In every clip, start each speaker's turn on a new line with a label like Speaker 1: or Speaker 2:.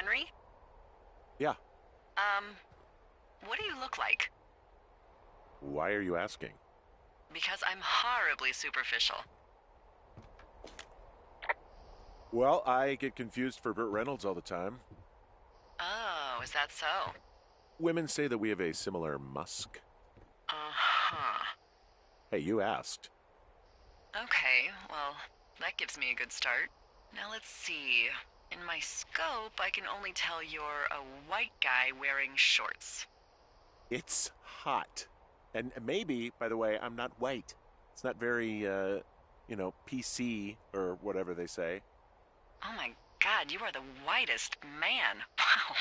Speaker 1: Henry?
Speaker 2: Yeah.
Speaker 1: Um, what do you look like?
Speaker 2: Why are you asking?
Speaker 1: Because I'm horribly superficial.
Speaker 2: Well, I get confused for Burt Reynolds all the time.
Speaker 1: Oh, is that so?
Speaker 2: Women say that we have a similar musk.
Speaker 1: Uh-huh.
Speaker 2: Hey, you asked.
Speaker 1: Okay, well, that gives me a good start. Now let's see. In my scope, I can only tell you're a white guy wearing shorts.
Speaker 2: It's hot. And maybe, by the way, I'm not white. It's not very, PC or whatever they say.
Speaker 1: Oh my god, you are the whitest man. Wow.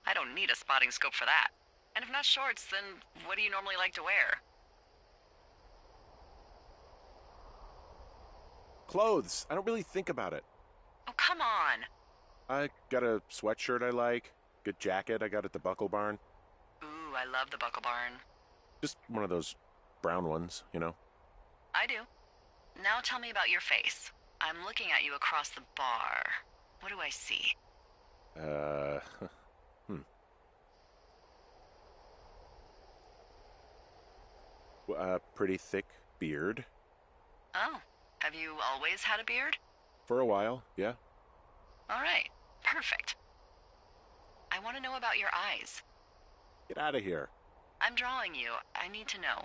Speaker 1: I don't need a spotting scope for that. And if not shorts, then what do you normally like to wear?
Speaker 2: Clothes. I don't really think about it.
Speaker 1: Oh, come on.
Speaker 2: I got a sweatshirt I like. Good jacket I got at the Buckle Barn.
Speaker 1: Ooh, I love the Buckle Barn.
Speaker 2: Just one of those brown ones.
Speaker 1: I do. Now tell me about your face. I'm looking at you across the bar. What do I see?
Speaker 2: Uh, hmm. Pretty thick beard.
Speaker 1: Oh, have you always had a beard?
Speaker 2: For a while, yeah.
Speaker 1: All right, perfect. I want to know about your eyes.
Speaker 2: Get out of here.
Speaker 1: I'm drawing you. I need to know.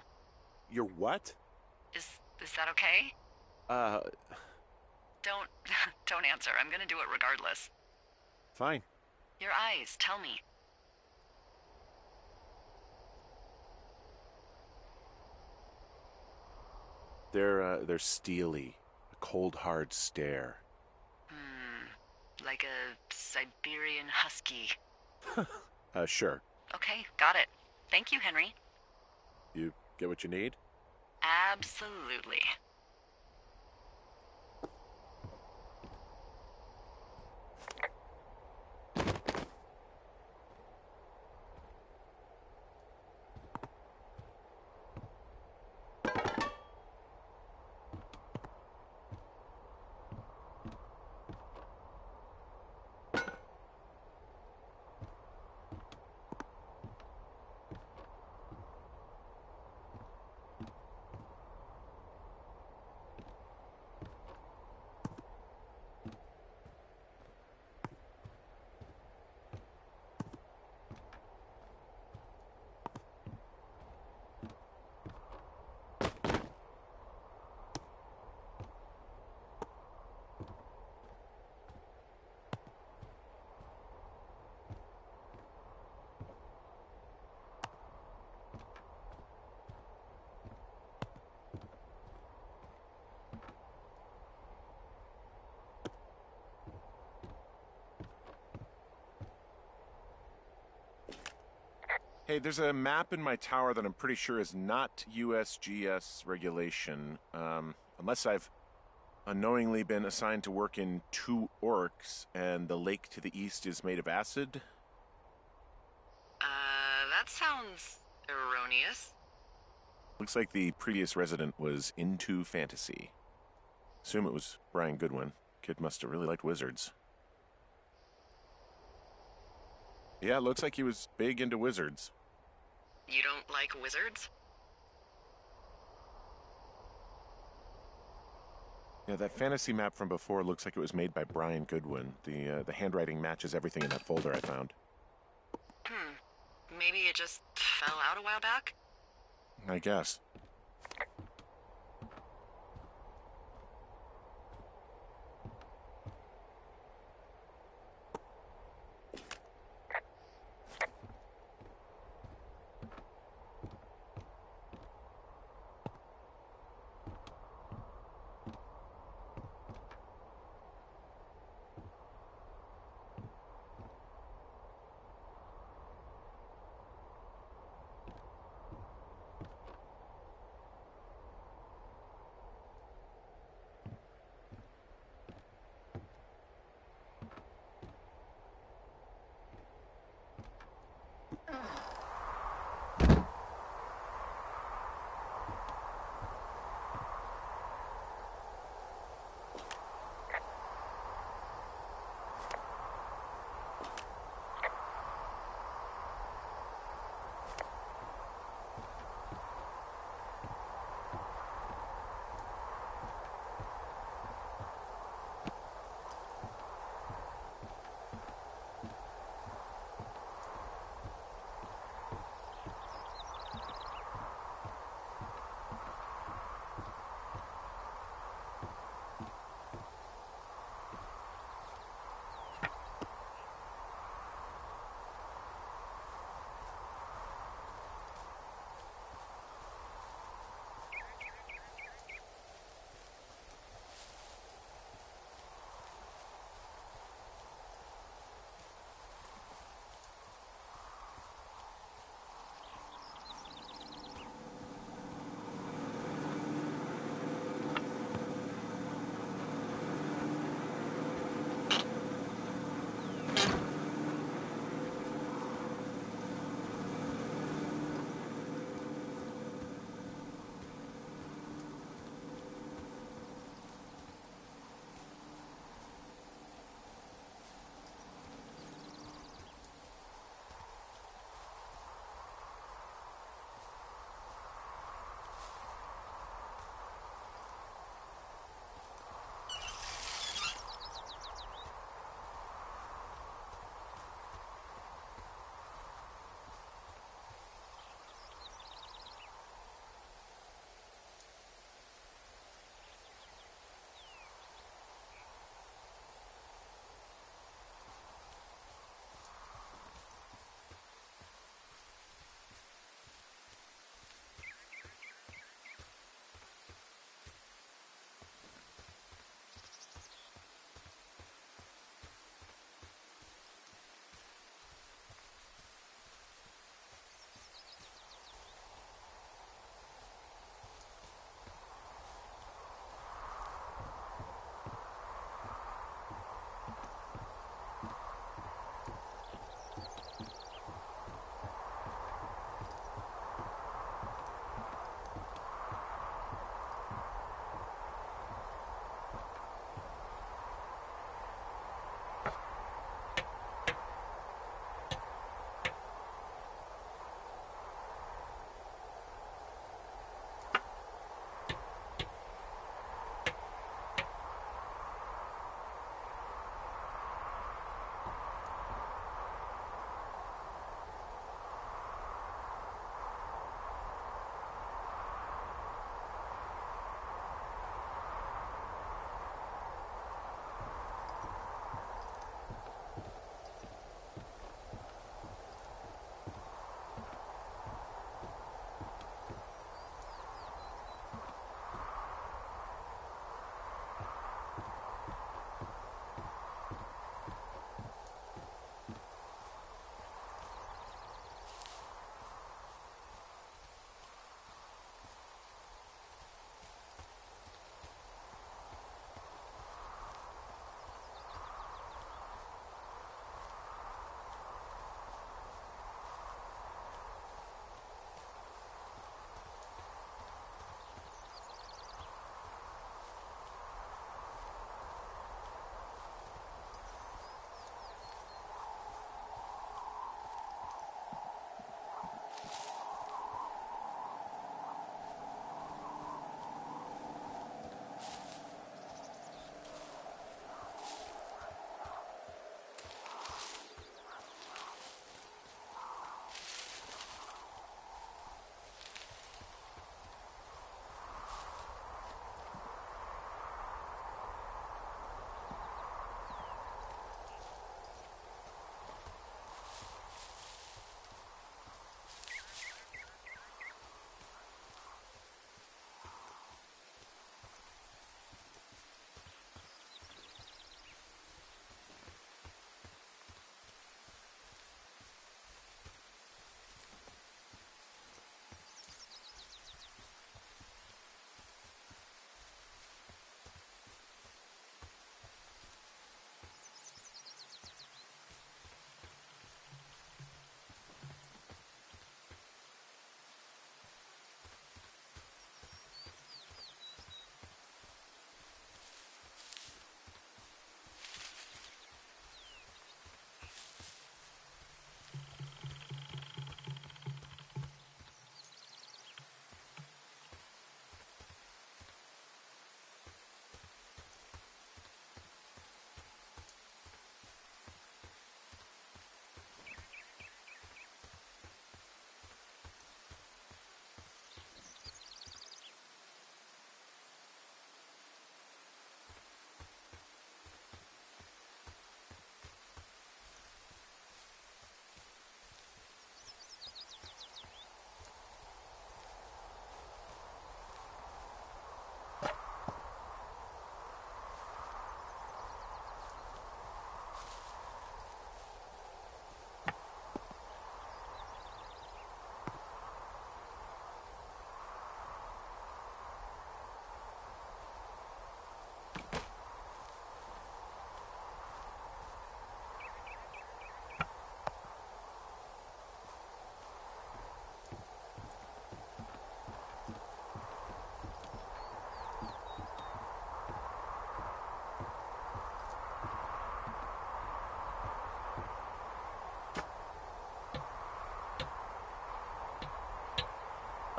Speaker 2: You're what?
Speaker 1: Is that okay?
Speaker 2: Uh,
Speaker 1: Don't don't answer. I'm gonna do it regardless.
Speaker 2: fine.
Speaker 1: Your eyes, tell me.
Speaker 2: They're steely. A cold, hard stare.
Speaker 1: Like a Siberian husky.
Speaker 2: Sure.
Speaker 1: Okay, got it. Thank you, Henry.
Speaker 2: You get what you need?
Speaker 1: Absolutely.
Speaker 2: Hey, there's a map in my tower that I'm pretty sure is not USGS regulation. Unless I've unknowingly been assigned to work in two orcs and the lake to the east is made of acid.
Speaker 1: That sounds erroneous.
Speaker 2: Looks like the previous resident was into fantasy. Assume it was Brian Goodwin. Kid must have really liked wizards. Yeah, looks like he was big into wizards.
Speaker 1: You don't like wizards?
Speaker 2: Yeah, that fantasy map from before looks like it was made by Brian Goodwin. The handwriting matches everything in that folder I found.
Speaker 1: Maybe it just fell out a while back?
Speaker 2: I guess.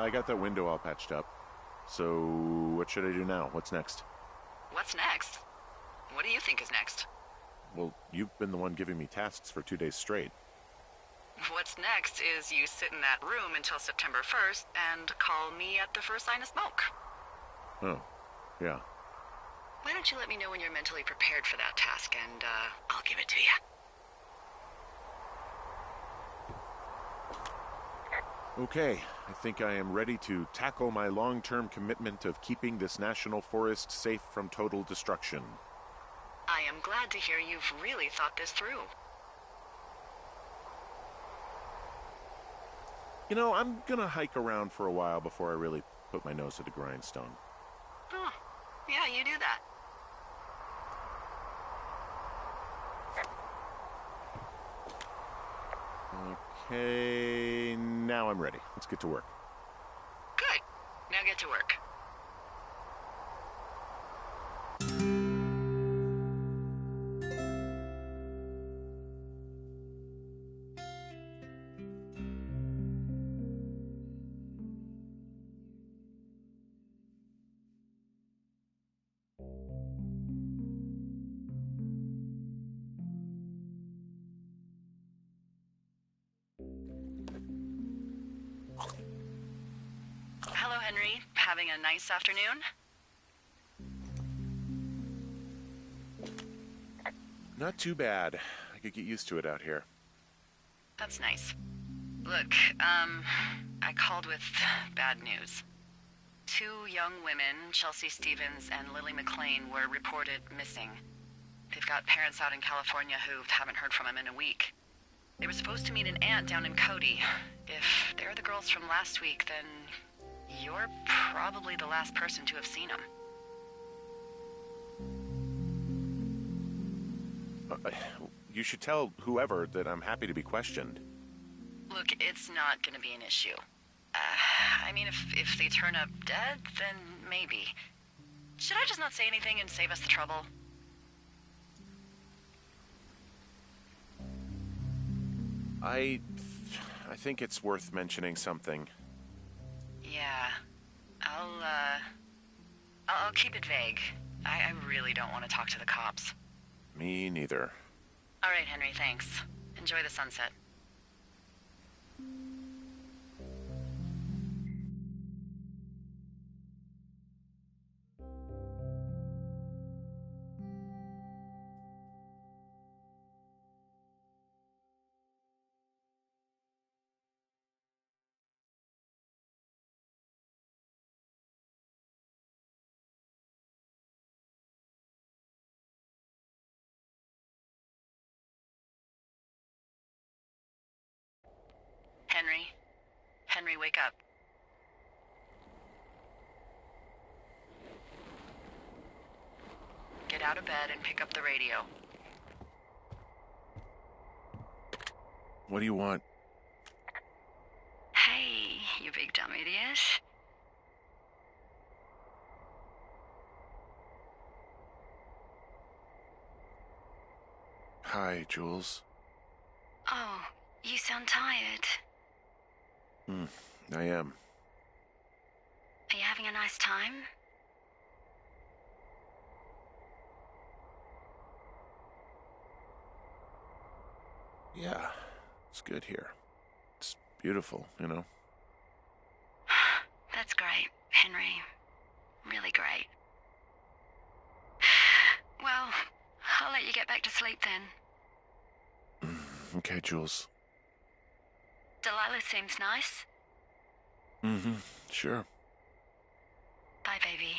Speaker 2: I got that window all patched up. So, what should I do now? What's next?
Speaker 1: What's next? What do you think is next?
Speaker 2: Well, you've been the one giving me tasks for 2 days straight.
Speaker 1: What's next is you sit in that room until September 1st and call me at the first sign of smoke.
Speaker 2: Oh, yeah.
Speaker 1: Why don't you let me know when you're mentally prepared for that task, and I'll give it to you.
Speaker 2: Okay, I think I am ready to tackle my long-term commitment of keeping this national forest safe from total destruction.
Speaker 1: I am glad to hear you've really thought this through.
Speaker 2: You know, I'm gonna hike around for a while before I really put my nose to the grindstone.
Speaker 1: Oh, yeah, you do that.
Speaker 2: Okay, now I'm ready. Let's get to work.
Speaker 1: Good. Now get to work. Hello, Henry. Having a nice afternoon?
Speaker 2: Not too bad. I could get used to it out here.
Speaker 1: That's nice. Look, I called with bad news. 2 young women, Chelsea Stevens and Lily McLean, were reported missing. They've got parents out in California who haven't heard from them in a week. They were supposed to meet an aunt down in Cody. If they're the girls from last week, then you're probably the last person to have seen them.
Speaker 2: You should tell whoever that I'm happy to be questioned.
Speaker 1: Look, it's not gonna be an issue. I mean, if they turn up dead, then maybe. Should I just not say anything and save us the trouble?
Speaker 2: I think it's worth mentioning something.
Speaker 1: Yeah. I'll keep it vague. I really don't want to talk to the cops.
Speaker 2: Me neither.
Speaker 1: All right, Henry, thanks. Enjoy the sunset. Henry? Henry, wake up. Get out of bed and pick up the radio.
Speaker 2: What do you want?
Speaker 1: Hey, you big dumb idiot.
Speaker 2: Hi, Jules.
Speaker 1: Oh, you sound tired.
Speaker 2: I am.
Speaker 1: Are you having a nice time?
Speaker 2: Yeah, it's good here. It's beautiful, you know?
Speaker 1: That's great, Henry. Really great. Well, I'll let you get back to sleep then.
Speaker 2: Okay, Jules.
Speaker 1: Delilah seems nice.
Speaker 2: Sure.
Speaker 1: Bye, baby.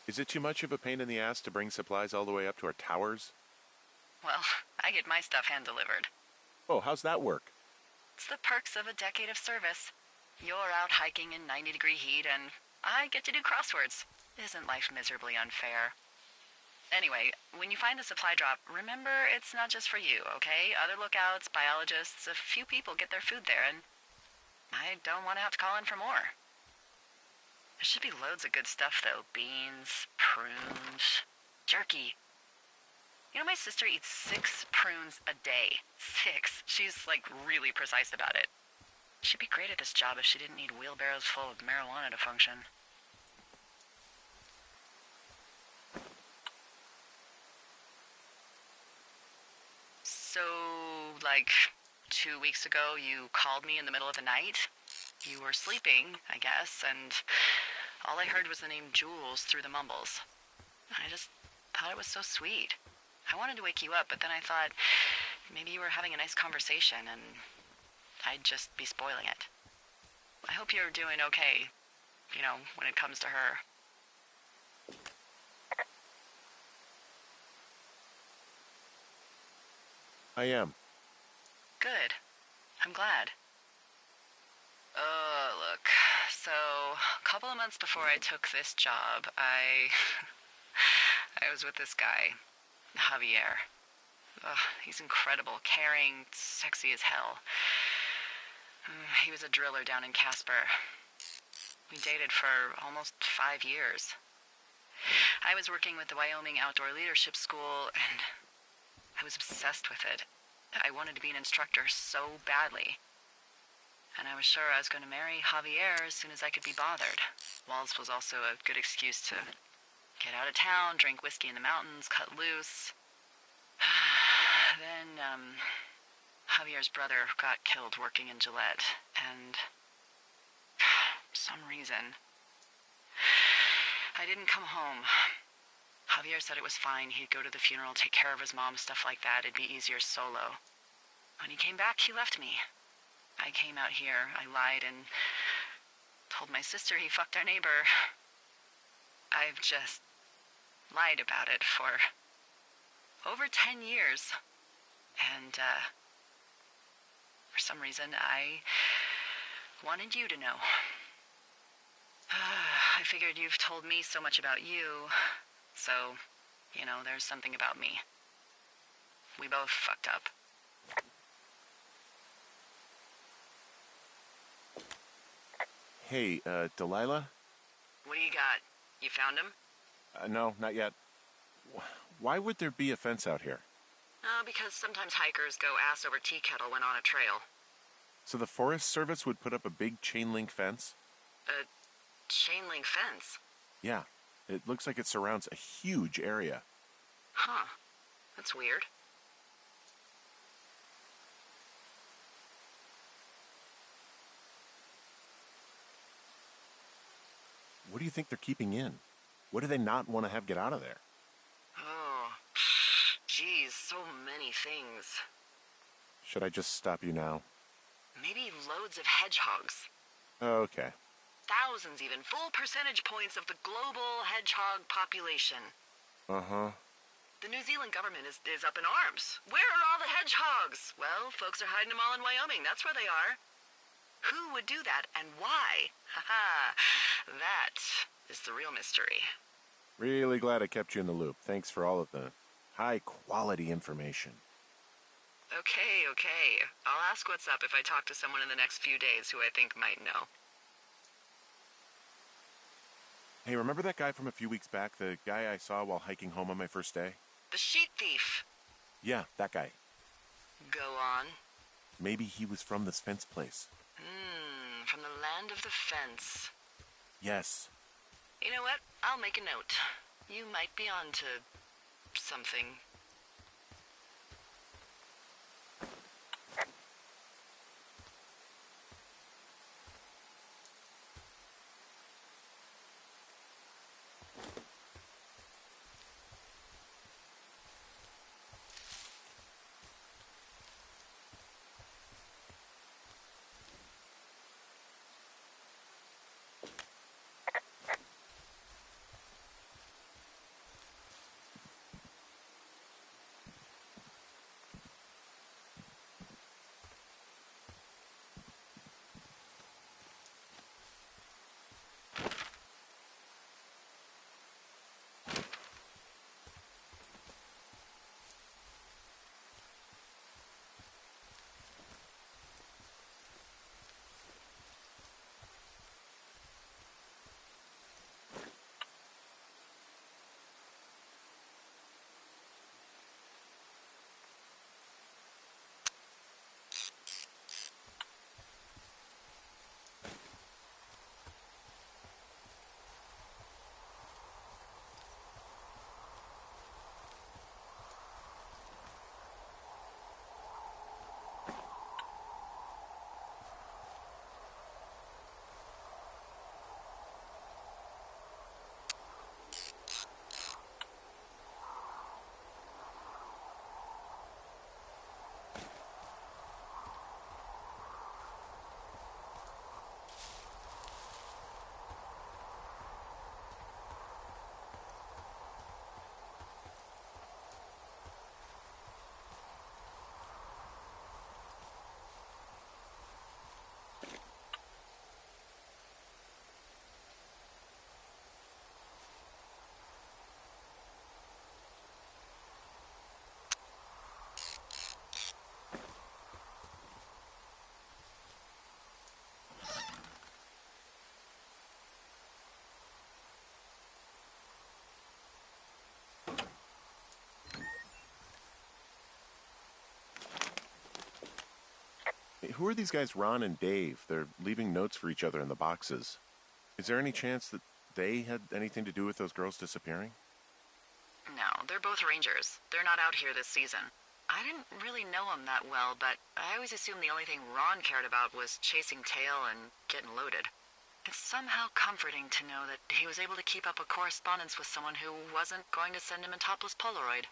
Speaker 2: Is it too much of a pain in the ass to bring supplies all the way up to our towers?
Speaker 1: Well, I get my stuff hand-delivered.
Speaker 2: Oh, how's that work?
Speaker 1: It's the perks of a decade of service. You're out hiking in 90-degree heat, and I get to do crosswords. Isn't life miserably unfair? Anyway, when you find the supply drop, remember it's not just for you, okay? Other lookouts, biologists, a few people get their food there, and I don't want to have to call in for more. There should be loads of good stuff, though. Beans, prunes, jerky. You know, my sister eats 6 prunes a day. 6. She's, like, really precise about it. She'd be great at this job if she didn't need wheelbarrows full of marijuana to function. So, like, 2 weeks ago, you called me in the middle of the night? You were sleeping, I guess, and all I heard was the name Jules through the mumbles. I just thought it was so sweet. I wanted to wake you up, but then I thought maybe you were having a nice conversation and I'd just be spoiling it. I hope you're doing okay, you know, when it comes to her.
Speaker 2: I am.
Speaker 1: Good. I'm glad. Look, so a couple of months before I took this job, I was with this guy, Javier. Ugh, he's incredible, caring, sexy as hell. He was a driller down in Casper. We dated for almost 5 years. I was working with the Wyoming Outdoor Leadership School, and I was obsessed with it. I wanted to be an instructor so badly. And I was sure I was going to marry Javier as soon as I could be bothered. Walls was also a good excuse to get out of town, drink whiskey in the mountains, cut loose. Then, Javier's brother got killed working in Gillette, and for some reason, I didn't come home. Javier said it was fine. He'd go to the funeral, take care of his mom, stuff like that. It'd be easier solo. When he came back, he left me. I came out here, I lied, and told my sister he fucked our neighbor. I've just lied about it for over 10 years. And, for some reason, I wanted you to know. I figured you've told me so much about you, so, you know, there's something about me. We both fucked up.
Speaker 2: Hey, Delilah?
Speaker 1: What do you got? You found him?
Speaker 2: No, not yet. Why would there be a fence out here?
Speaker 1: Because sometimes hikers go ass over tea kettle when on a trail.
Speaker 2: So the Forest Service would put up a big chain link fence?
Speaker 1: A chain link fence?
Speaker 2: Yeah. It looks like it surrounds a huge area.
Speaker 1: Huh. That's weird.
Speaker 2: What do you think they're keeping in? What do they not want to have get out of there?
Speaker 1: Oh, geez, so many things.
Speaker 2: Should I just stop you now?
Speaker 1: Maybe loads of hedgehogs.
Speaker 2: Okay.
Speaker 1: Thousands even. Full percentage points of the global hedgehog population.
Speaker 2: Uh-huh.
Speaker 1: The New Zealand government is up in arms. Where are all the hedgehogs? Well, folks are hiding them all in Wyoming. That's where they are. Who would do that and why? Haha. That is the real mystery.
Speaker 2: Really glad I kept you in the loop. Thanks for all of the high-quality information.
Speaker 1: Okay. I'll ask what's up if I talk to someone in the next few days who I think might know.
Speaker 2: Hey, remember that guy from a few weeks back? The guy I saw while hiking home on my first day?
Speaker 1: The sheet thief.
Speaker 2: Yeah, that guy.
Speaker 1: Go on.
Speaker 2: Maybe he was from this fence place.
Speaker 1: From the land of the fence.
Speaker 2: Yes.
Speaker 1: You know what? I'll make a note. You might be on to something.
Speaker 2: who are these guys, Ron and Dave? They're leaving notes for each other in the boxes. Is there any chance that they had anything to do with those girls disappearing?
Speaker 1: No, they're both rangers. They're not out here this season. I didn't really know them that well, but I always assumed the only thing Ron cared about was chasing tail and getting loaded. It's somehow comforting to know that he was able to keep up a correspondence with someone who wasn't going to send him a topless Polaroid.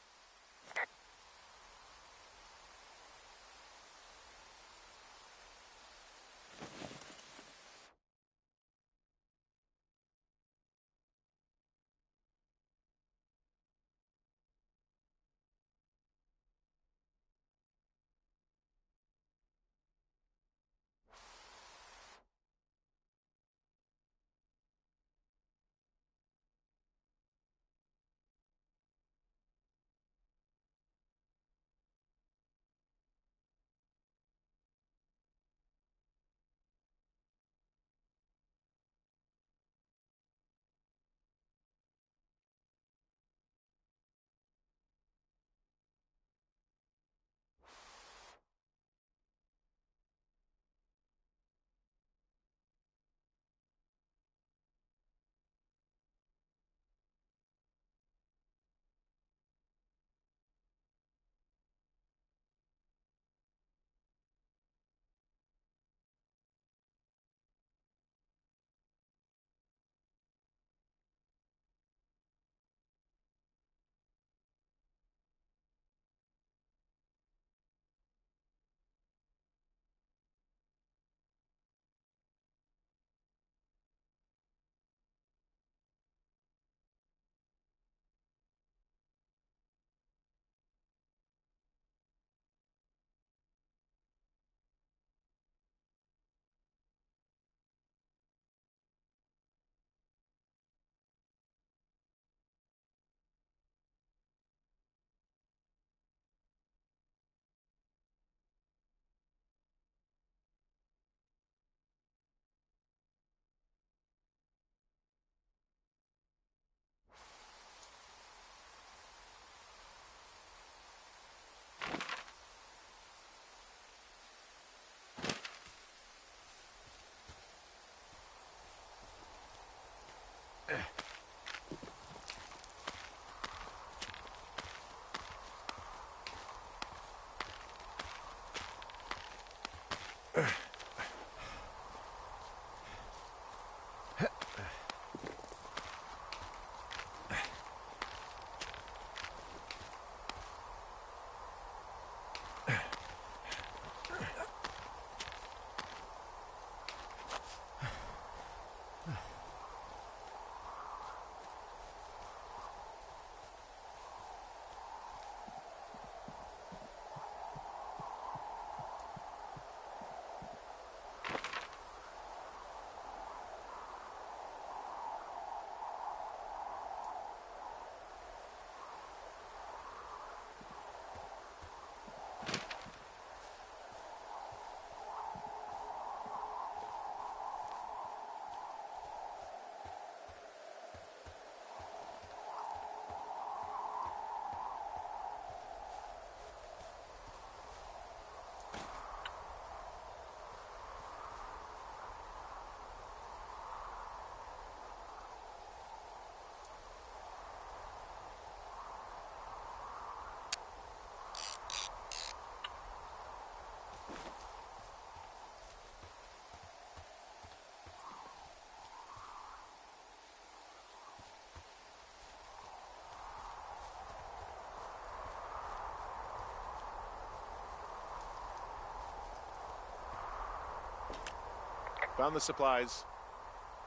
Speaker 2: Found the supplies.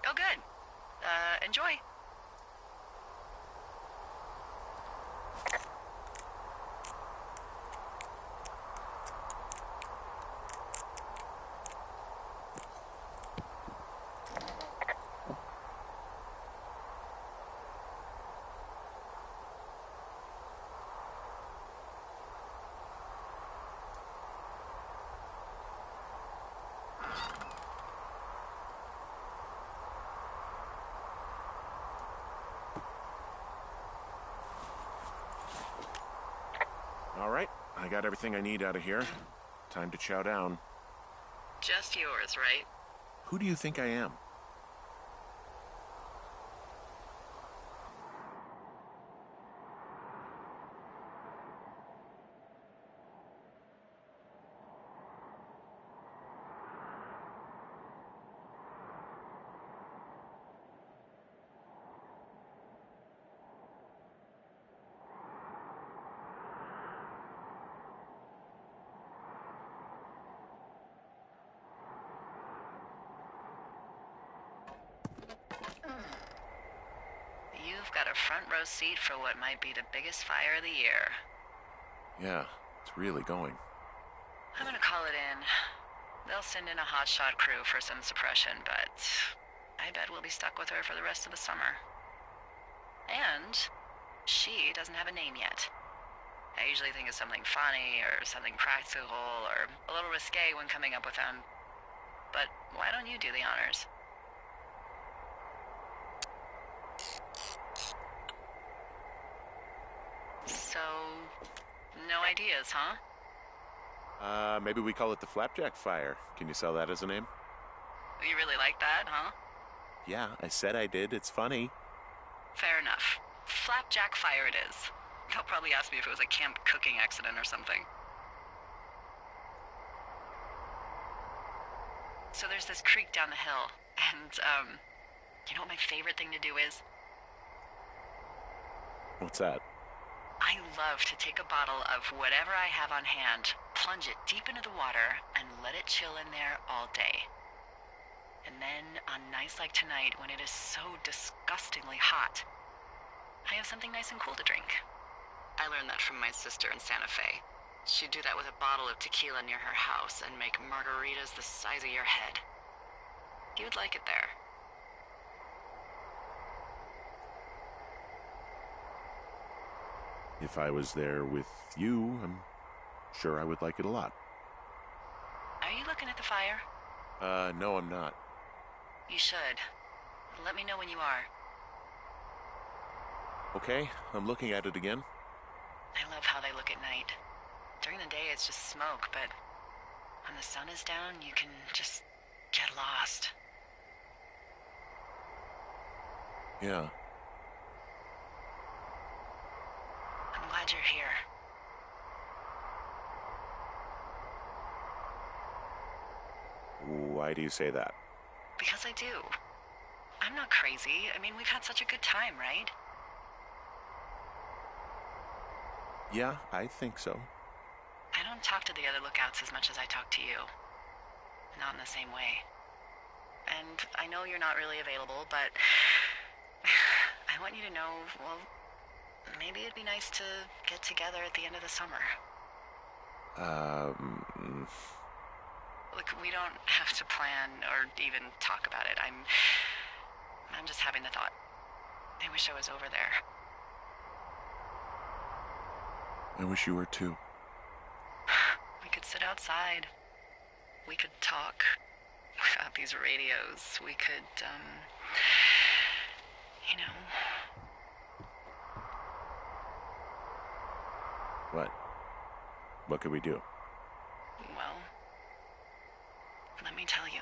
Speaker 1: Oh, good. Enjoy.
Speaker 2: All right, I got everything I need out of here. Time to chow down.
Speaker 1: Just yours, right?
Speaker 2: Who do you think I am?
Speaker 1: You've got a front row seat for what might be the biggest fire of the year.
Speaker 2: Yeah, it's really going.
Speaker 1: I'm gonna call it in. They'll send in a hotshot crew for some suppression, but I bet we'll be stuck with her for the rest of the summer. And she doesn't have a name yet. I usually think of something funny or something practical or a little risque when coming up with them. But why don't you do the honors? So, no ideas, huh?
Speaker 2: Maybe we call it the Flapjack Fire. Can you sell that as a name?
Speaker 1: You really like that, huh?
Speaker 2: Yeah, I said I did. It's funny.
Speaker 1: Fair enough. Flapjack Fire it is. They'll probably ask me if it was a camp cooking accident or something. So there's this creek down the hill, and, you know what my favorite thing to do is?
Speaker 2: What's that?
Speaker 1: I love to take a bottle of whatever I have on hand, plunge it deep into the water, and let it chill in there all day. And then, on nights like tonight, when it is so disgustingly hot, I have something nice and cool to drink. I learned that from my sister in Santa Fe. She'd do that with a bottle of tequila near her house and make margaritas the size of your head. You would like it there.
Speaker 2: If I was there with you, I'm sure I would like it a lot.
Speaker 1: Are you looking at the fire?
Speaker 2: No, I'm not.
Speaker 1: You should. Let me know when you are.
Speaker 2: Okay, I'm looking at it again.
Speaker 1: I love how they look at night. During the day, it's just smoke, but when the sun is down, you can just get lost.
Speaker 2: Yeah.
Speaker 1: I'm glad you're here.
Speaker 2: Why do you say that?
Speaker 1: Because I do. I'm not crazy. I mean, we've had such a good time, right?
Speaker 2: Yeah, I think so.
Speaker 1: I don't talk to the other lookouts as much as I talk to you. Not in the same way. And I know you're not really available, but I want you to know, well, maybe it'd be nice to get together at the end of the summer. Look, we don't have to plan or even talk about it. I'm just having the thought. I wish I was over there.
Speaker 2: I wish you were too.
Speaker 1: We could sit outside. We could talk without these radios. We could, you know.
Speaker 2: What? What could we do?
Speaker 1: Well, let me tell you.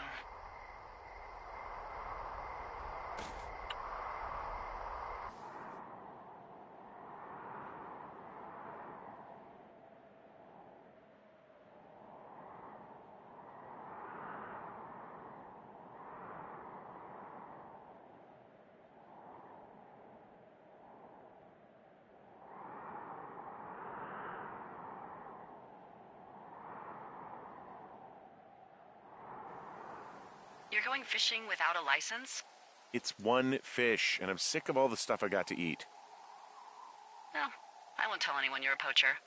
Speaker 1: You're going fishing without a license?
Speaker 2: It's one fish, and I'm sick of all the stuff I got to eat.
Speaker 1: No, I won't tell anyone you're a poacher.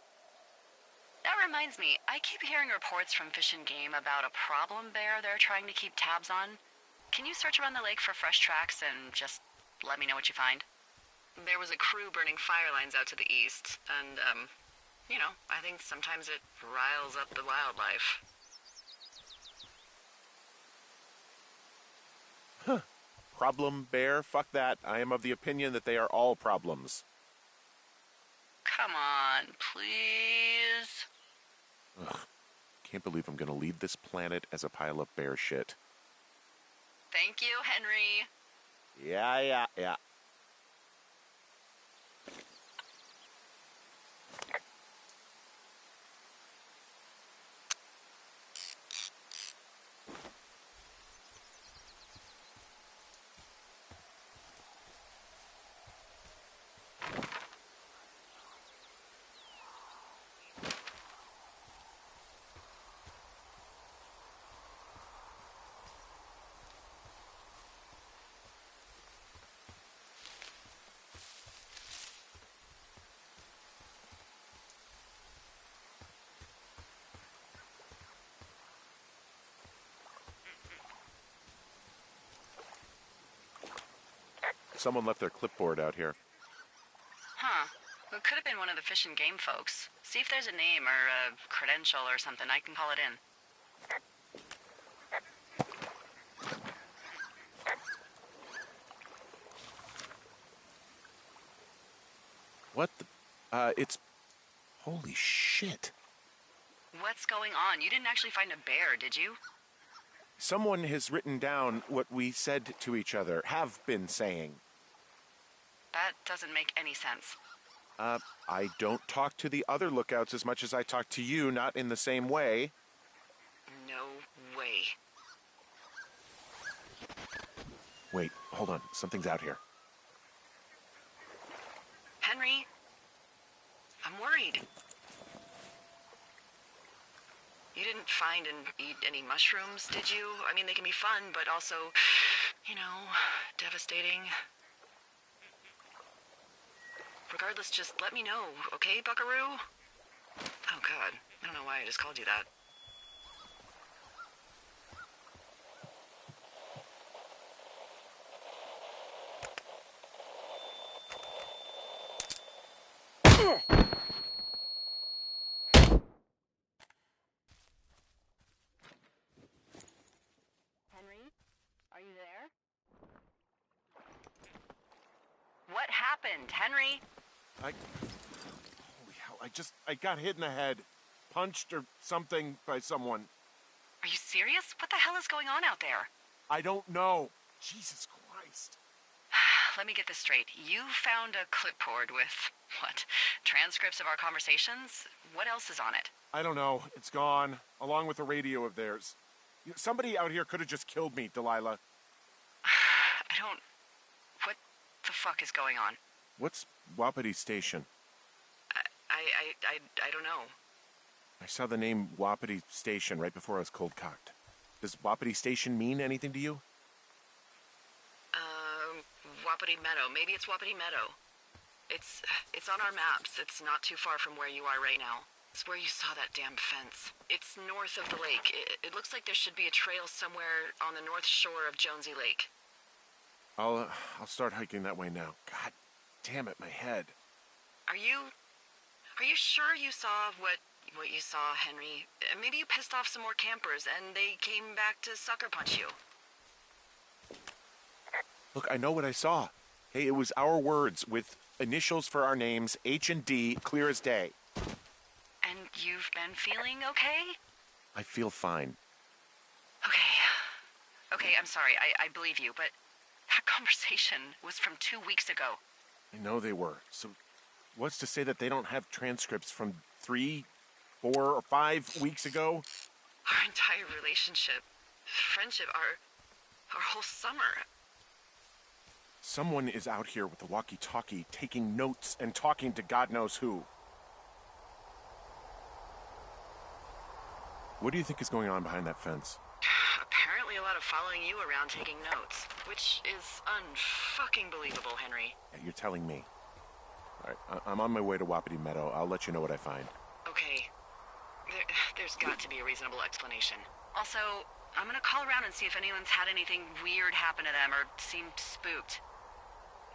Speaker 1: That reminds me, I keep hearing reports from Fish and Game about a problem bear they're trying to keep tabs on. Can you search around the lake for fresh tracks and just let me know what you find? There was a crew burning fire lines out to the east, and, you know, I think sometimes it riles up the wildlife.
Speaker 2: Huh. Problem bear? Fuck that. I am of the opinion that they are all problems.
Speaker 1: Come on, please.
Speaker 2: Ugh. can't believe I'm going to leave this planet as a pile of bear shit.
Speaker 1: Thank you, Henry.
Speaker 2: Yeah. Someone left their clipboard out here.
Speaker 1: Huh. It could have been one of the Fish and Game folks. See if there's a name or a credential or something. I can call it in.
Speaker 2: What the... it's... Holy shit.
Speaker 1: What's going on? You didn't actually find a bear, did you?
Speaker 2: Someone has written down what we said to each other, have been saying.
Speaker 1: That doesn't make any sense.
Speaker 2: I don't talk to the other lookouts as much as I talk to you, not in the same way.
Speaker 1: No way.
Speaker 2: Wait, hold on. Something's out here.
Speaker 1: Henry? I'm worried. You didn't find and eat any mushrooms, did you? I mean, they can be fun, but also, devastating. Regardless, just let me know, okay, buckaroo? Oh, God. I don't know why I just called you that. Henry? Are you there? What happened, Henry?
Speaker 2: Holy hell, I got hit in the head. Punched or something by someone.
Speaker 1: Are you serious? What the hell is going on out there?
Speaker 2: I don't know. Jesus Christ.
Speaker 1: Let me get this straight. You found a clipboard with, what, transcripts of our conversations? What else is on it?
Speaker 2: I don't know. It's gone, along with a radio of theirs. Somebody out here could have just killed me, Delilah.
Speaker 1: What the fuck is going on?
Speaker 2: What's Wapiti Station?
Speaker 1: I don't know.
Speaker 2: I saw the name Wapiti Station right before I was cold-cocked. Does Wapiti Station mean anything to you?
Speaker 1: Wapiti Meadow. Maybe it's Wapiti Meadow. It's on our maps. It's not too far from where you are right now. It's where you saw that damn fence. It's north of the lake. It looks like there should be a trail somewhere on the north shore of Jonesy Lake.
Speaker 2: I'll start hiking that way now. God damn it, my head.
Speaker 1: Are you sure you saw what you saw, Henry? Maybe you pissed off some more campers and they came back to sucker punch you.
Speaker 2: Look, I know what I saw. Hey, it was our words with initials for our names, H and D, clear as day.
Speaker 1: And you've been feeling okay?
Speaker 2: I feel fine.
Speaker 1: Okay, I'm sorry. I believe you, but that conversation was from 2 weeks ago.
Speaker 2: I know they were. So what's to say that they don't have transcripts from 3, 4, or 5 weeks ago?
Speaker 1: Our entire relationship, friendship, our whole summer.
Speaker 2: Someone is out here with the walkie-talkie taking notes and talking to God knows who. What do you think is going on behind that fence?
Speaker 1: Apparently a lot of following you around taking notes, which is unfucking believable, Henry.
Speaker 2: Yeah, you're telling me. All right, I'm on my way to Wapiti Meadow. I'll let you know what I find.
Speaker 1: Okay. There's got to be a reasonable explanation. Also, I'm gonna call around and see if anyone's had anything weird happen to them or seemed spooked.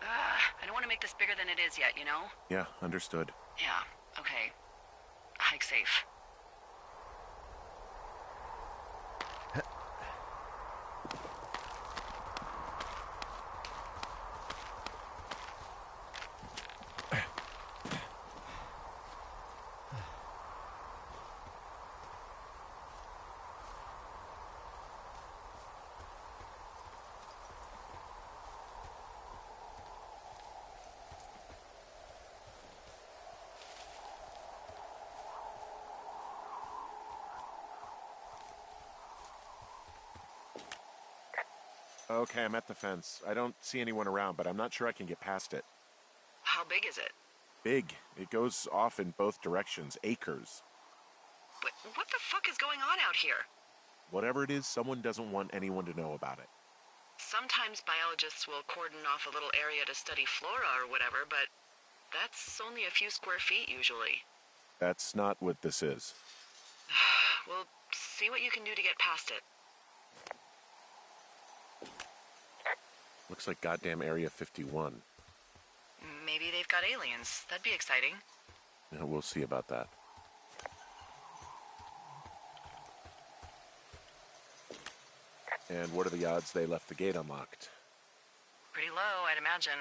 Speaker 1: I don't want to make this bigger than it is yet, you know?
Speaker 2: Yeah, understood.
Speaker 1: Yeah, okay. Hike safe.
Speaker 2: Okay, I'm at the fence. I don't see anyone around, but I'm not sure I can get past it.
Speaker 1: How big is it?
Speaker 2: Big. It goes off in both directions. Acres.
Speaker 1: But what the fuck is going on out here?
Speaker 2: Whatever it is, someone doesn't want anyone to know about it.
Speaker 1: Sometimes biologists will cordon off a little area to study flora or whatever, but that's only a few square feet usually.
Speaker 2: That's not what this is.
Speaker 1: We'll see what you can do to get past it.
Speaker 2: Looks like goddamn Area 51.
Speaker 1: Maybe they've got aliens. That'd be exciting.
Speaker 2: Yeah, we'll see about that. And what are the odds they left the gate unlocked?
Speaker 1: Pretty low, I'd imagine.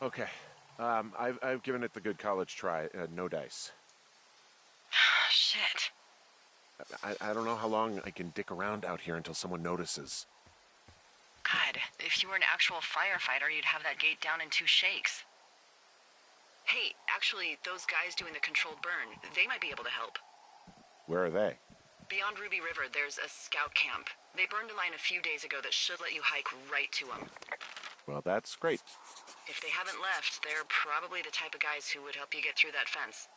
Speaker 2: Okay. I've given it the good college try. No dice.
Speaker 1: Shit.
Speaker 2: I don't know how long I can dick around out here until someone notices.
Speaker 1: God, if you were an actual firefighter, you'd have that gate down in 2 shakes. Hey, actually, those guys doing the controlled burn, they might be able to help.
Speaker 2: Where are they?
Speaker 1: Beyond Ruby River, there's a scout camp. They burned a line a few days ago that should let you hike right to them.
Speaker 2: Well, that's great.
Speaker 1: If they haven't left, they're probably the type of guys who would help you get through that fence.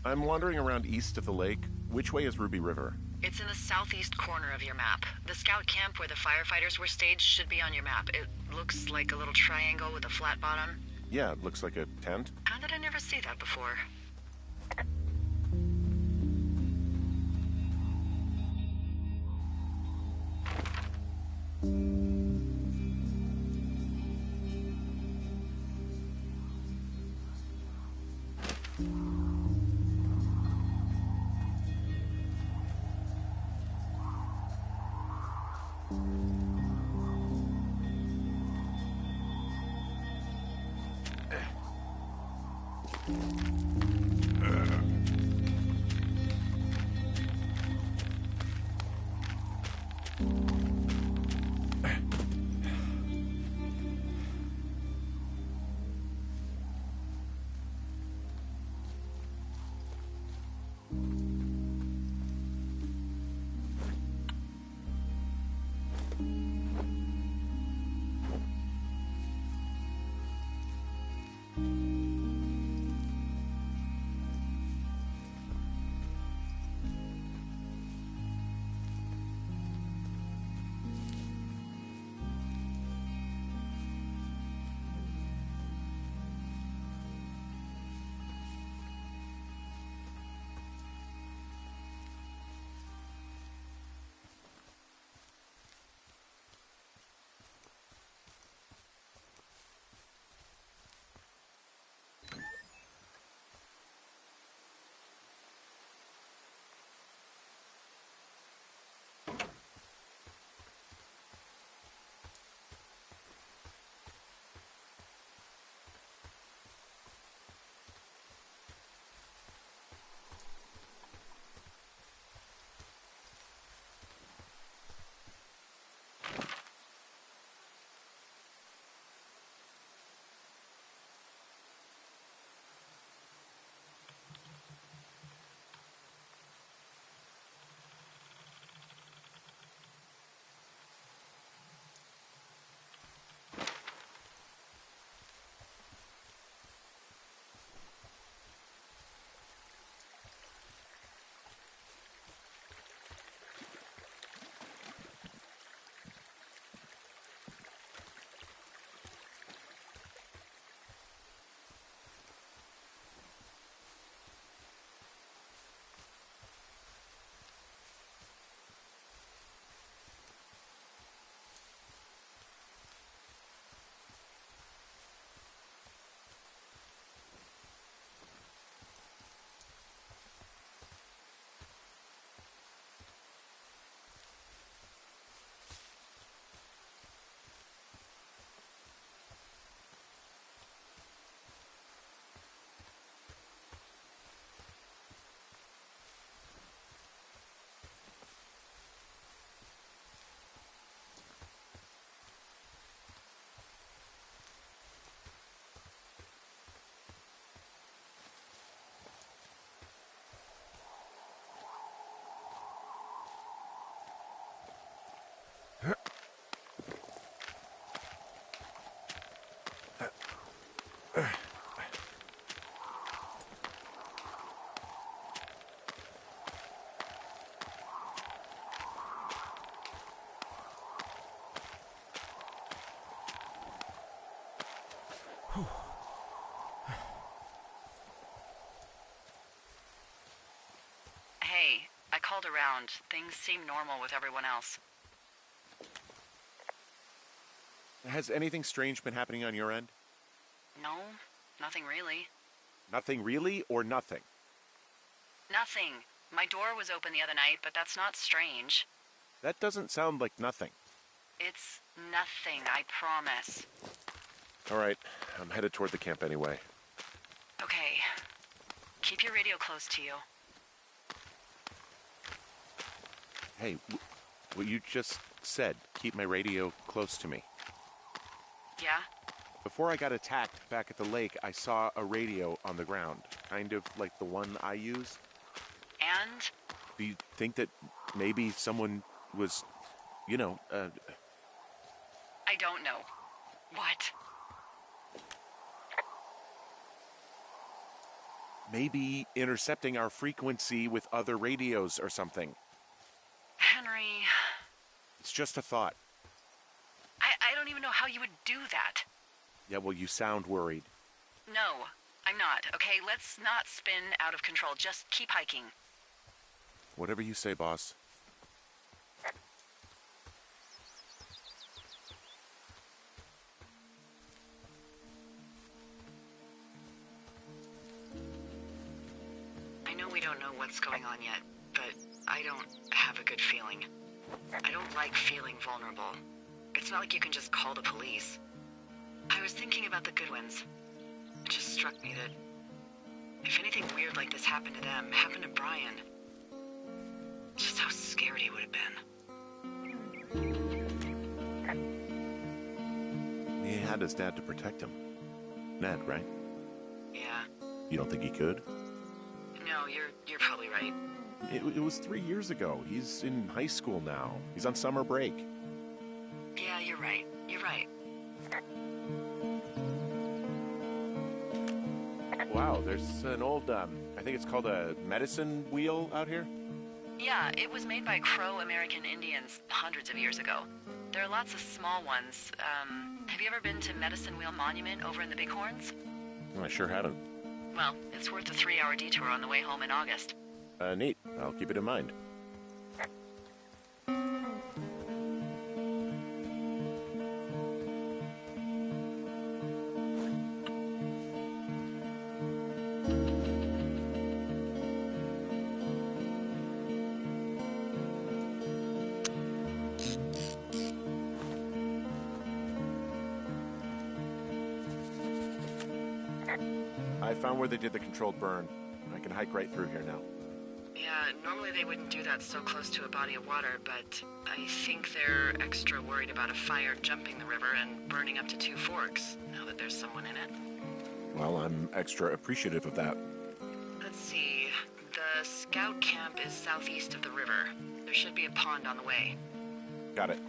Speaker 2: I'm wandering around east of the lake. Which way is Ruby River?
Speaker 1: It's in the southeast corner of your map. The scout camp where the firefighters were staged should be on your map. It looks like a little triangle with a flat bottom.
Speaker 2: Yeah, it looks like a tent.
Speaker 1: How did I never see that before? Hey, I called around. Things seem normal with everyone else.
Speaker 2: Has anything strange been happening on your end?
Speaker 1: No, nothing really.
Speaker 2: Nothing really, or nothing?
Speaker 1: Nothing. My door was open the other night, but that's not strange.
Speaker 2: That doesn't sound like nothing.
Speaker 1: It's nothing, I promise.
Speaker 2: All right, I'm headed toward the camp anyway.
Speaker 1: Okay. Keep your radio close to you.
Speaker 2: Hey, what you just said, keep my radio close to me.
Speaker 1: Yeah?
Speaker 2: Before I got attacked back at the lake, I saw a radio on the ground, kind of like the one I use.
Speaker 1: And?
Speaker 2: Do you think that maybe someone was,
Speaker 1: I don't know. What?
Speaker 2: Maybe intercepting our frequency with other radios or something.
Speaker 1: Henry...
Speaker 2: It's just a thought.
Speaker 1: I don't even know how you would do that.
Speaker 2: Yeah, well, you sound worried.
Speaker 1: No, I'm not. Okay, let's not spin out of control. Just keep hiking.
Speaker 2: Whatever you say, boss.
Speaker 1: I know we don't know what's going on yet, but I don't have a good feeling. I don't like feeling vulnerable. It's not like you can just call the police. I was thinking about the Goodwins. It just struck me that if anything weird like this happened to them, happened to Brian, just how scared he would have been.
Speaker 2: He had his dad to protect him. Ned, right?
Speaker 1: Yeah.
Speaker 2: You don't think he could?
Speaker 1: No, you're probably right.
Speaker 2: It was 3 years ago. He's in high school now. He's on summer break.
Speaker 1: Yeah, you're right. You're right.
Speaker 2: Wow, there's an old, I think it's called a medicine wheel out here?
Speaker 1: Yeah, it was made by Crow American Indians hundreds of years ago. There are lots of small ones. Have you ever been to Medicine Wheel Monument over in the Bighorns?
Speaker 2: I sure haven't.
Speaker 1: Well, it's worth a 3-hour detour on the way home in August.
Speaker 2: Neat. I'll keep it in mind. I found where they did the controlled burn. I can hike right through here now.
Speaker 1: Yeah, normally they wouldn't do that so close to a body of water, but I think they're extra worried about a fire jumping the river and burning up to 2 forks, now that there's someone in it.
Speaker 2: Well, I'm extra appreciative of that.
Speaker 1: Let's see. The scout camp is southeast of the river. There should be a pond on the way.
Speaker 2: Got it.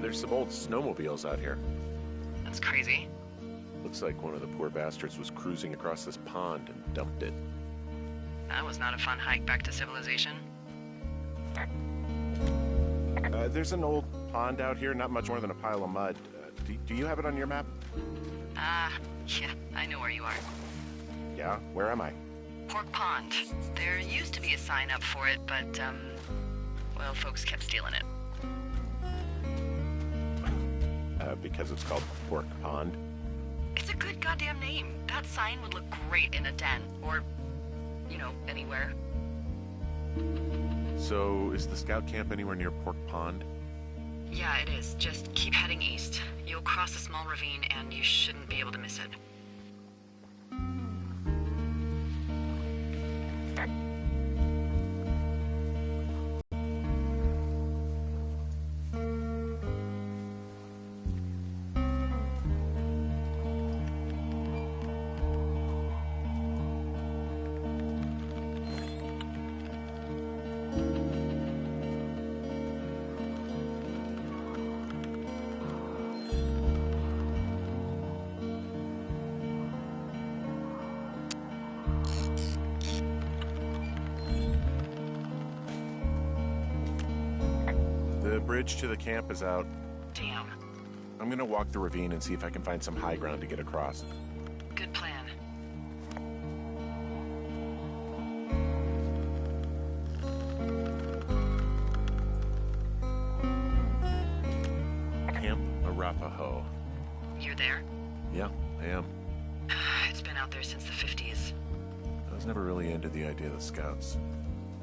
Speaker 2: There's some old snowmobiles out here.
Speaker 1: That's crazy.
Speaker 2: Looks like one of the poor bastards was cruising across this pond and dumped it.
Speaker 1: That was not a fun hike back to civilization.
Speaker 2: There's an old pond out here, not much more than a pile of mud. Do you have it on your map?
Speaker 1: Yeah, I know where you are.
Speaker 2: Yeah? Where am I?
Speaker 1: Pork Pond. There used to be a sign up for it, but, well, folks kept stealing it.
Speaker 2: Because it's called Pork Pond?
Speaker 1: It's a good goddamn name. That sign would look great in a den, or, you know, anywhere.
Speaker 2: So, is the scout camp anywhere near Pork Pond?
Speaker 1: Yeah, it is. Just keep heading east. You'll cross a small ravine and you shouldn't be able to miss it.
Speaker 2: The bridge to the camp is out.
Speaker 1: Damn.
Speaker 2: I'm gonna walk the ravine and see if I can find some high ground to get across.
Speaker 1: Good plan.
Speaker 2: Camp Arapaho.
Speaker 1: You're there?
Speaker 2: Yeah, I am.
Speaker 1: It's been out there since the 50s.
Speaker 2: I was never really into the idea of the scouts.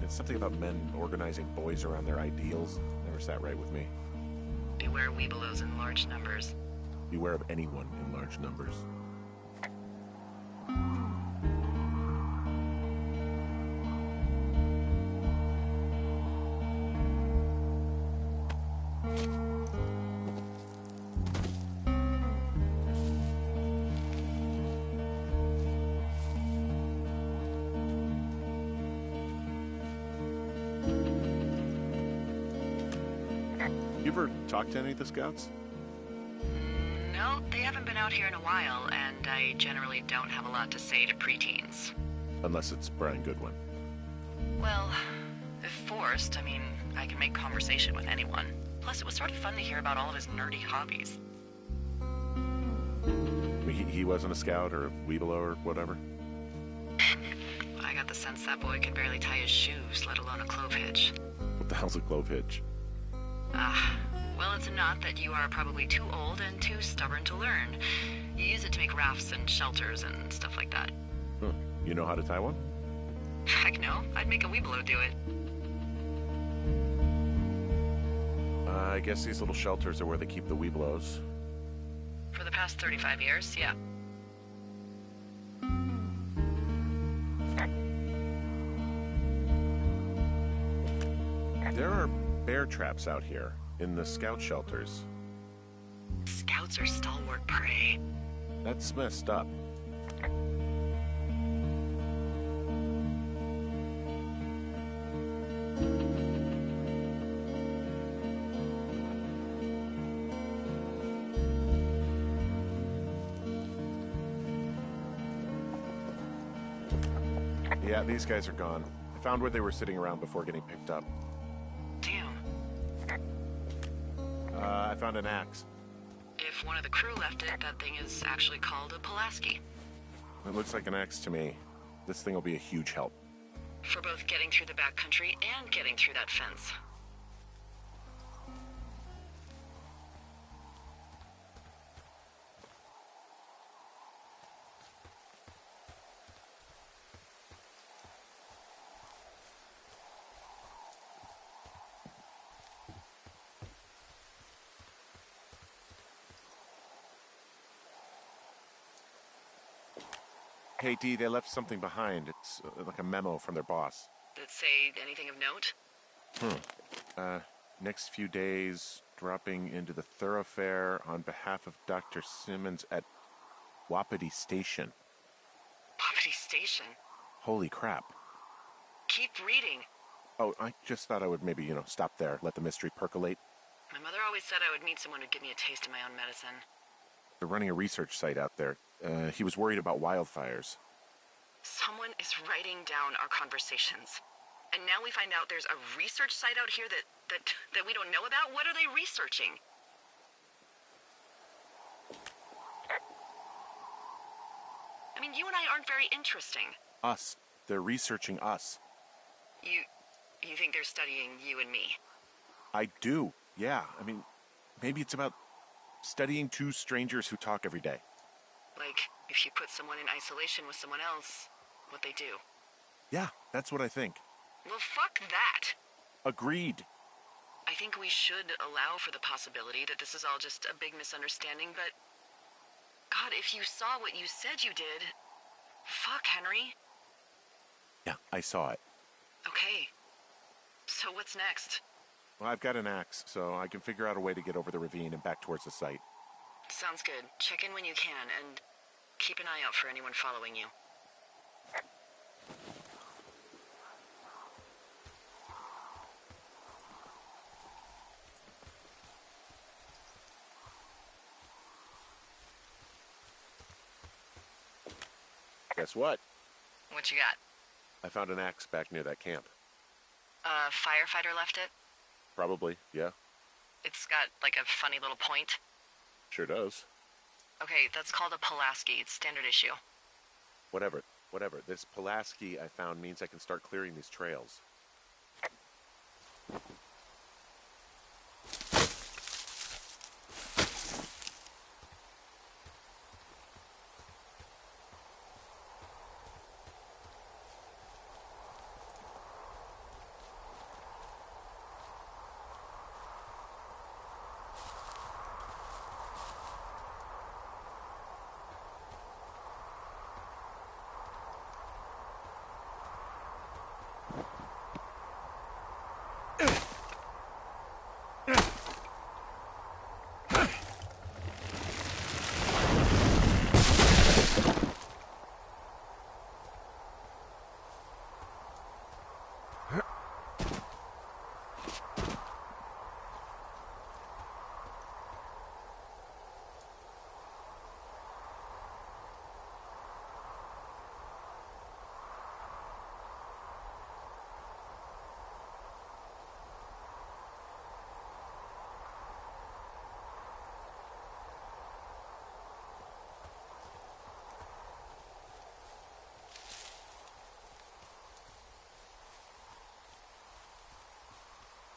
Speaker 2: It's something about men organizing boys around their ideals. Never sat right with me.
Speaker 1: Beware weebelows in large numbers.
Speaker 2: Beware of anyone in large numbers. You ever talked to any of the scouts?
Speaker 1: No, they haven't been out here in a while, and I generally don't have a lot to say to preteens.
Speaker 2: Unless it's Brian Goodwin.
Speaker 1: Well, if forced, I mean, I can make conversation with anyone. Plus, it was sort of fun to hear about all of his nerdy hobbies.
Speaker 2: I mean, he wasn't a scout or a weebelow or whatever?
Speaker 1: I got the sense that boy could barely tie his shoes, let alone a clove hitch.
Speaker 2: What the hell's a clove hitch?
Speaker 1: Well, it's a knot that you are probably too old and too stubborn to learn. You use it to make rafts and shelters and stuff like that.
Speaker 2: Huh. You know how to tie one?
Speaker 1: Heck no, I'd make a weebelow do it.
Speaker 2: I guess these little shelters are where they keep the weebelows.
Speaker 1: For the past 35 years, yeah.
Speaker 2: There are bear traps out here in the scout shelters.
Speaker 1: Scouts are stalwart prey.
Speaker 2: That's messed up. Yeah, these guys are gone. I found where they were sitting around before getting picked up.
Speaker 1: Damn.
Speaker 2: I found an axe.
Speaker 1: If one of the crew left it, that thing is actually called a Pulaski.
Speaker 2: It looks like an axe to me. This thing will be a huge help.
Speaker 1: For both getting through the backcountry and getting through that fence.
Speaker 2: Hey, Dee, they left something behind. It's like a memo from their boss.
Speaker 1: Did it say anything of note?
Speaker 2: Next few days, dropping into the thoroughfare on behalf of Dr. Simmons at Wapiti Station.
Speaker 1: Wapiti Station?
Speaker 2: Holy crap.
Speaker 1: Keep reading.
Speaker 2: Oh, I just thought I would maybe, stop there, let the mystery percolate.
Speaker 1: My mother always said I would meet someone who'd give me a taste of my own medicine.
Speaker 2: They're running a research site out there. He was worried about wildfires.
Speaker 1: Someone is writing down our conversations. And now we find out there's a research site out here that we don't know about? What are they researching? I mean, you and I aren't very interesting.
Speaker 2: Us. They're researching us.
Speaker 1: You think they're studying you and me?
Speaker 2: I do, yeah. I mean, maybe it's about studying two strangers who talk every day.
Speaker 1: Like, if you put someone in isolation with someone else, what they do.
Speaker 2: Yeah, that's what I think.
Speaker 1: Well, fuck that.
Speaker 2: Agreed.
Speaker 1: I think we should allow for the possibility that this is all just a big misunderstanding, but... God, if you saw what you said you did... Fuck, Henry.
Speaker 2: Yeah, I saw it.
Speaker 1: Okay. So what's next?
Speaker 2: Well, I've got an axe, so I can figure out a way to get over the ravine and back towards the site.
Speaker 1: Sounds good. Check in when you can, and keep an eye out for anyone following you.
Speaker 2: Guess what?
Speaker 1: What you got?
Speaker 2: I found an axe back near that camp.
Speaker 1: A firefighter left it?
Speaker 2: Probably, yeah.
Speaker 1: It's got, like, a funny little point.
Speaker 2: Sure does.
Speaker 1: Okay, that's called a Pulaski. It's standard issue.
Speaker 2: Whatever. This Pulaski I found means I can start clearing these trails.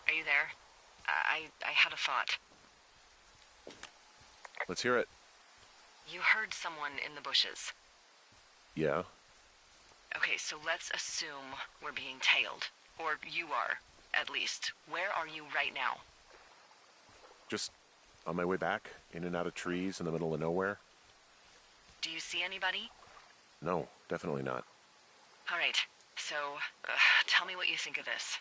Speaker 1: Are you there? I had a thought.
Speaker 2: Let's hear it.
Speaker 1: You heard someone in the bushes.
Speaker 2: Yeah?
Speaker 1: Okay, so let's assume we're being tailed. Or you are, at least. Where are you right now?
Speaker 2: Just on my way back, in and out of trees in the middle of nowhere.
Speaker 1: Do you see anybody?
Speaker 2: No, definitely not.
Speaker 1: All right, so tell me what you think of this.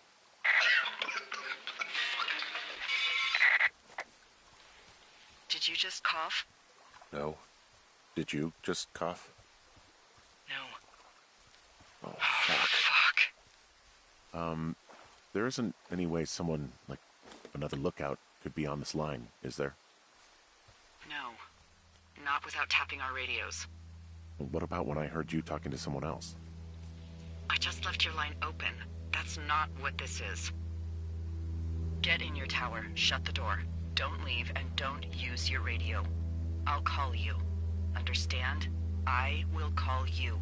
Speaker 1: Did you just cough?
Speaker 2: No. Did you just cough?
Speaker 1: No.
Speaker 2: Oh, fuck.
Speaker 1: Fuck.
Speaker 2: There isn't any way someone, like, another lookout could be on this line, is there?
Speaker 1: No. Not without tapping our radios.
Speaker 2: Well, what about when I heard you talking to someone else?
Speaker 1: I just left your line open. That's not what this is. Get in your tower, shut the door. Don't leave, and don't use your radio. I'll call you. Understand? I will call you.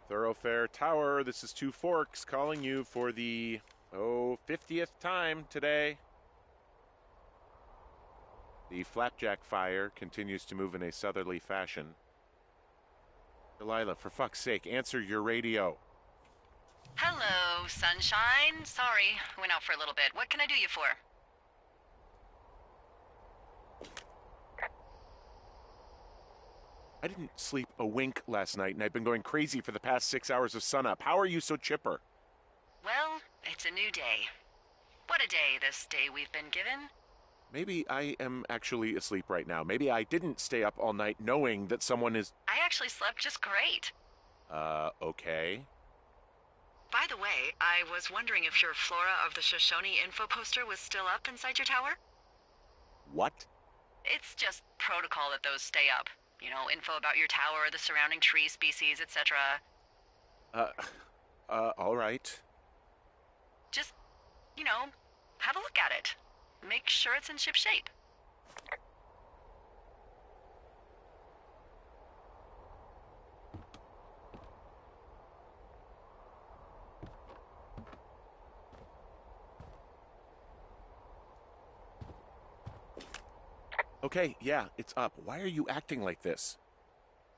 Speaker 2: Thoroughfare Tower, this is Two Forks calling you for the, 50th time today. The flapjack fire continues to move in a southerly fashion. Delilah, for fuck's sake, answer your radio.
Speaker 1: Hello, sunshine. Sorry, went out for a little bit. What can I do you for?
Speaker 2: I didn't sleep a wink last night, and I've been going crazy for the past 6 hours of sunup. How are you so chipper?
Speaker 1: Well, it's a new day. What a day, this day we've been given.
Speaker 2: Maybe I am actually asleep right now. Maybe I didn't stay up all night knowing that someone is...
Speaker 1: I actually slept just great.
Speaker 2: Okay.
Speaker 1: By the way, I was wondering if your Flora of the Shoshone info poster was still up inside your tower?
Speaker 2: What?
Speaker 1: It's just protocol that those stay up. You know, info about your tower, the surrounding tree species, etc.
Speaker 2: All right.
Speaker 1: Just, have a look at it. Make sure it's in ship shape.
Speaker 2: Okay, yeah, it's up. Why are you acting like this?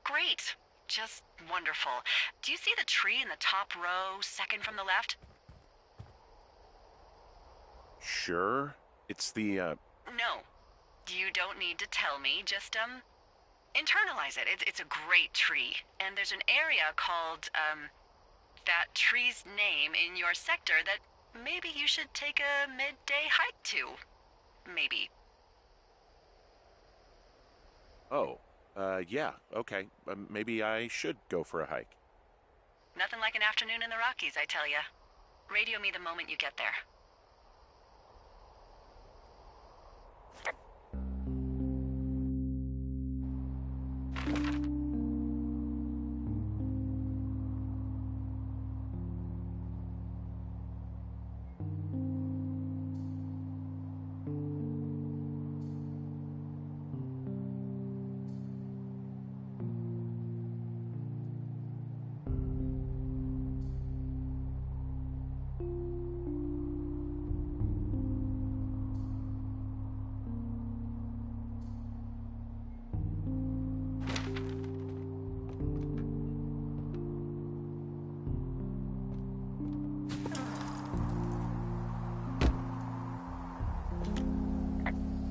Speaker 1: Great. Just wonderful. Do you see the tree in the top row, second from the left?
Speaker 2: Sure. It's the,
Speaker 1: No. You don't need to tell me. Just, internalize it. It's a great tree. And there's an area called, that tree's name in your sector that maybe you should take a midday hike to. Maybe.
Speaker 2: Oh, yeah, okay. Maybe I should go for a hike.
Speaker 1: Nothing like an afternoon in the Rockies, I tell ya. Radio me the moment you get there.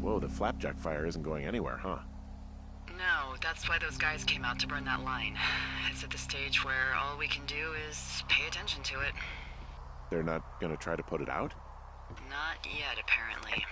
Speaker 2: Whoa, the flapjack fire isn't going anywhere, huh?
Speaker 1: No, that's why those guys came out to burn that line. It's at the stage where all we can do is pay attention to it.
Speaker 2: They're not gonna try to put it out?
Speaker 1: Not yet, apparently.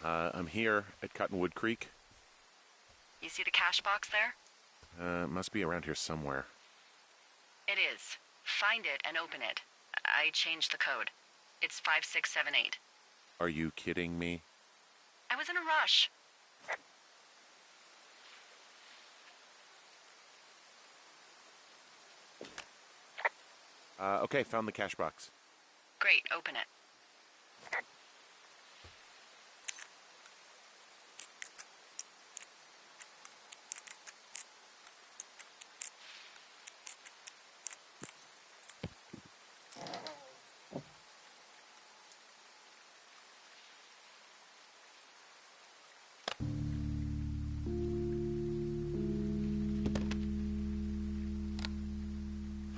Speaker 2: I'm here at Cottonwood Creek.
Speaker 1: You see the cash box there?
Speaker 2: It must be around here somewhere.
Speaker 1: It is. Find it and open it. I changed the code. It's 5678.
Speaker 2: Are you kidding me?
Speaker 1: I was in a rush.
Speaker 2: Okay, found the cash box.
Speaker 1: Great, open it.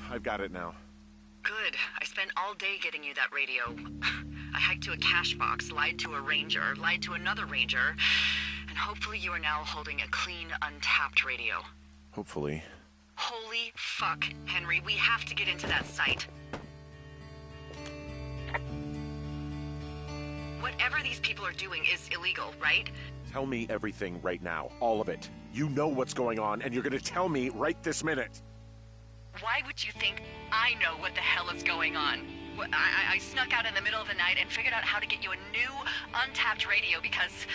Speaker 2: I've got it now.
Speaker 1: Good. I spent all day getting you that radio. I hiked to a cash box, lied to a ranger, lied to another ranger, and hopefully you are now holding a clean, untapped radio.
Speaker 2: Hopefully.
Speaker 1: Holy fuck, Henry, we have to get into that site. Whatever these people are doing is illegal, right?
Speaker 2: Tell me everything right now. All of it. You know what's going on, and you're gonna tell me right this minute.
Speaker 1: Why would you think I know what the hell is going on? I snuck out in the middle of the night and figured out how to get you a new, untapped radio because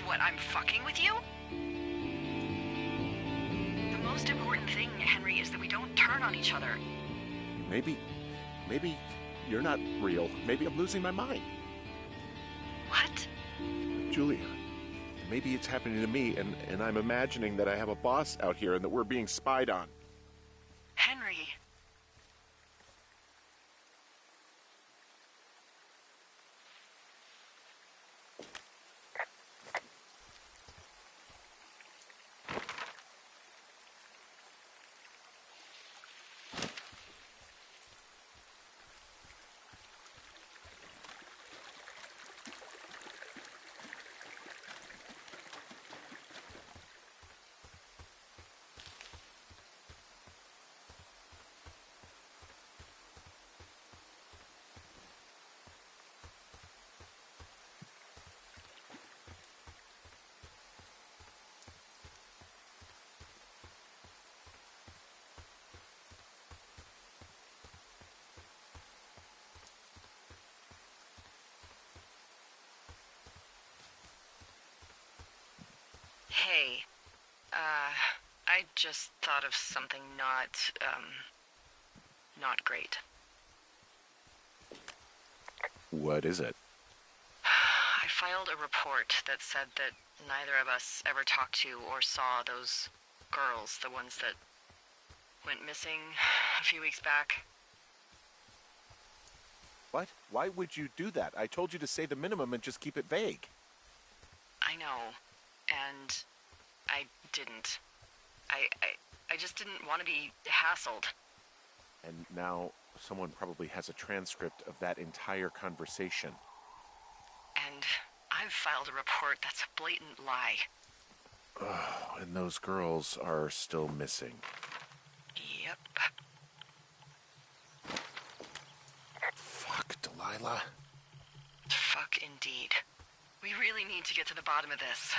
Speaker 1: what, I'm fucking with you? The most important thing, Henry, is that we don't turn on each other.
Speaker 2: Maybe you're not real. Maybe I'm losing my mind.
Speaker 1: What?
Speaker 2: Julia, maybe it's happening to me, and I'm imagining that I have a boss out here and that we're being spied on.
Speaker 1: Henry. Hey, I just thought of something not great.
Speaker 2: What is it?
Speaker 1: I filed a report that said that neither of us ever talked to or saw those girls, the ones that went missing a few weeks back.
Speaker 2: What? Why would you do that? I told you to say the minimum and just keep it vague.
Speaker 1: I know, and I didn't. I just didn't want to be hassled.
Speaker 2: And now someone probably has a transcript of that entire conversation.
Speaker 1: And I've filed a report that's a blatant lie.
Speaker 2: Oh, and those girls are still missing.
Speaker 1: Yep.
Speaker 2: Fuck, Delilah.
Speaker 1: Fuck indeed. We really need to get to the bottom of this.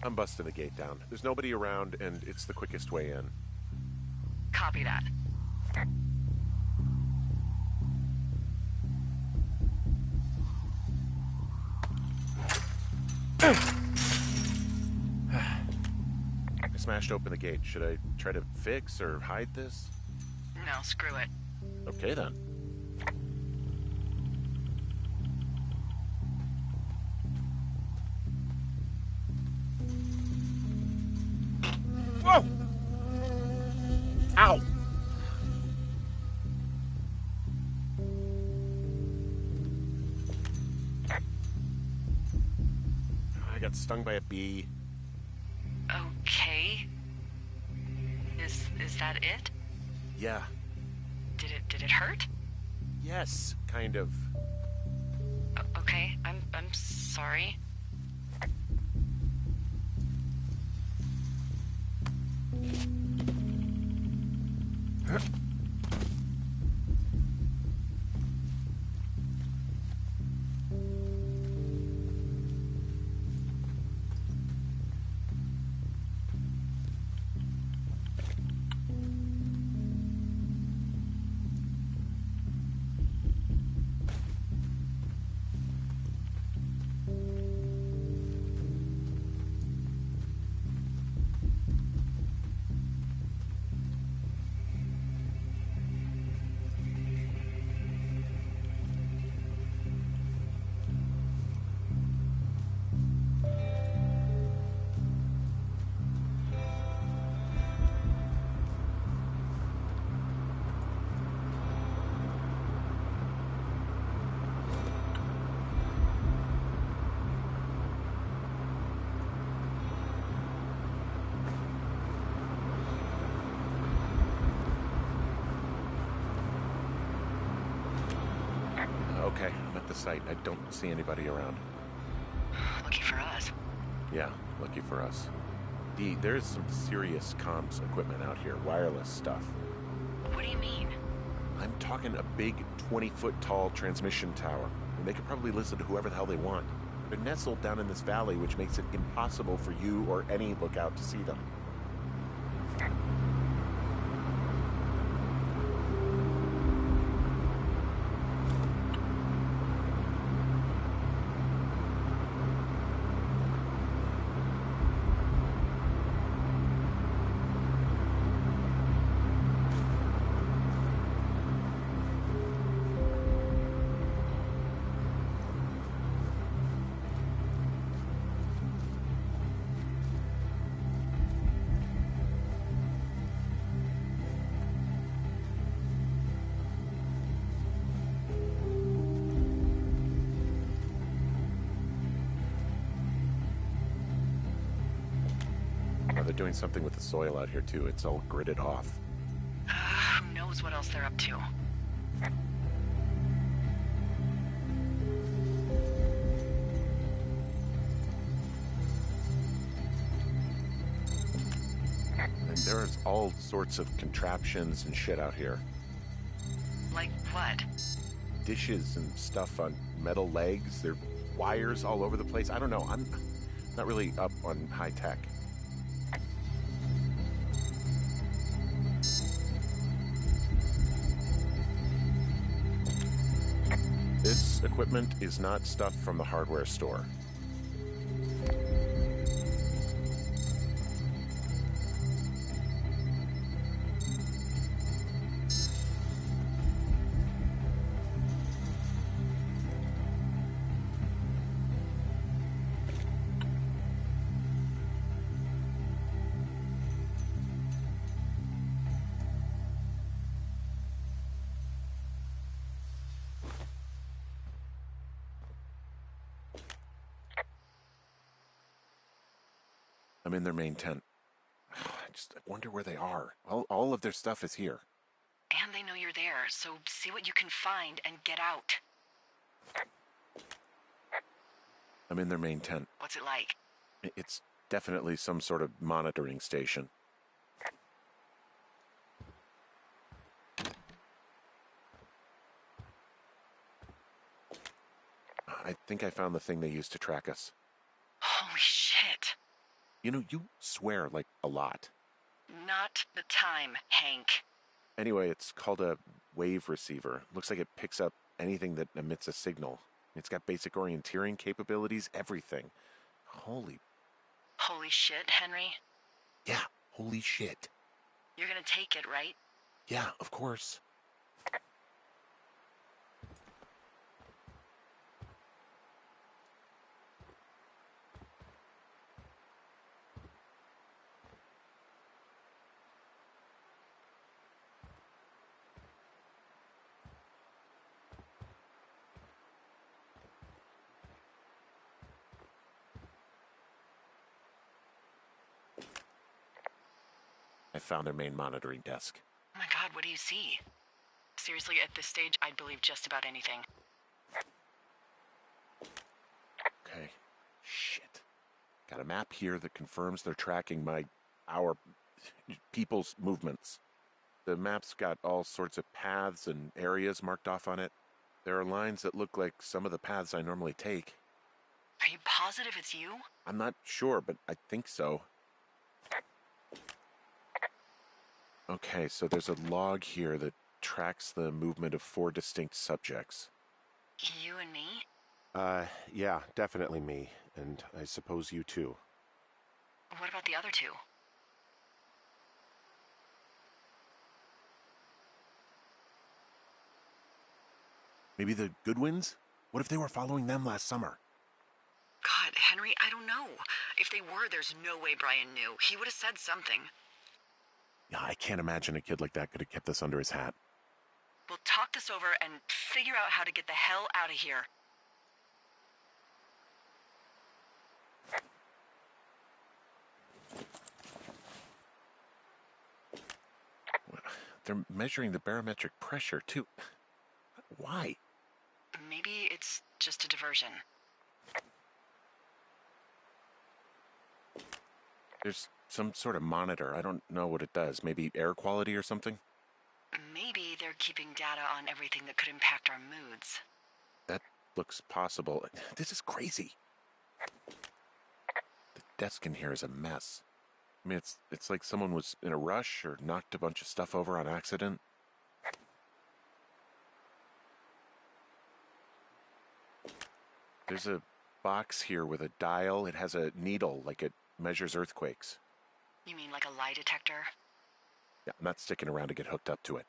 Speaker 2: I'm busting the gate down. There's nobody around, and it's the quickest way in.
Speaker 1: Copy that.
Speaker 2: I smashed open the gate. Should I try to fix or hide this?
Speaker 1: No, screw it.
Speaker 2: Okay, then. Whoa! Ow! I got stung by a bee.
Speaker 1: Okay. Is that it?
Speaker 2: Yeah.
Speaker 1: Did it hurt?
Speaker 2: Yes, kind of.
Speaker 1: Okay, I'm sorry.
Speaker 2: Okay, I'm at the site. I don't see anybody around.
Speaker 1: Lucky for us.
Speaker 2: Yeah, lucky for us. Dee, there's some serious comms equipment out here, wireless stuff.
Speaker 1: What do you mean?
Speaker 2: I'm talking a big 20-foot tall transmission tower, and they could probably listen to whoever the hell they want. They're nestled down in this valley, which makes it impossible for you or any lookout to see them. Oh, they're doing something with the soil out here, too. It's all gridded off.
Speaker 1: Who knows what else they're up to?
Speaker 2: And there's all sorts of contraptions and shit out here.
Speaker 1: Like what?
Speaker 2: Dishes and stuff on metal legs. There are wires all over the place. I don't know. I'm not really up on high tech. This equipment is not stuff from the hardware store. I'm in their main tent. I wonder where they are. All of their stuff is here.
Speaker 1: And they know you're there, so see what you can find and get out.
Speaker 2: I'm in their main tent.
Speaker 1: What's it like?
Speaker 2: It's definitely some sort of monitoring station. I think I found the thing they used to track us.
Speaker 1: Holy shit.
Speaker 2: You know, you swear like a lot.
Speaker 1: Not the time, Hank.
Speaker 2: Anyway, it's called a wave receiver. Looks like it picks up anything that emits a signal. It's got basic orienteering capabilities, everything. Holy.
Speaker 1: Holy shit, Henry.
Speaker 2: Yeah, holy shit.
Speaker 1: You're gonna take it, right?
Speaker 2: Yeah, of course. I found their main monitoring desk.
Speaker 1: Oh my god, what do you see? Seriously, at this stage, I'd believe just about anything.
Speaker 2: Okay. Shit. Got a map here that confirms they're tracking our people's movements. The map's got all sorts of paths and areas marked off on it. There are lines that look like some of the paths I normally take.
Speaker 1: Are you positive it's you?
Speaker 2: I'm not sure, but I think so. Okay, so there's a log here that tracks the movement of 4 distinct subjects.
Speaker 1: You and me?
Speaker 3: Yeah, definitely me. And I suppose you too.
Speaker 1: What about the other two?
Speaker 2: Maybe the Goodwins? What if they were following them last summer?
Speaker 1: God, Henry, I don't know. If they were, there's no way Brian knew. He would have said something.
Speaker 2: Yeah, I can't imagine a kid like that could have kept this under his hat.
Speaker 1: We'll talk this over and figure out how to get the hell out of here.
Speaker 2: They're measuring the barometric pressure, too. Why?
Speaker 1: Maybe it's just a diversion.
Speaker 2: There's some sort of monitor. I don't know what it does. Maybe air quality or something?
Speaker 1: Maybe they're keeping data on everything that could impact our moods.
Speaker 2: That looks possible. This is crazy. The desk in here is a mess. I mean, it's like someone was in a rush or knocked a bunch of stuff over on accident. There's a box here with a dial. It has a needle, like it measures earthquakes.
Speaker 1: You mean like a lie detector?
Speaker 2: Yeah, I'm not sticking around to get hooked up to it.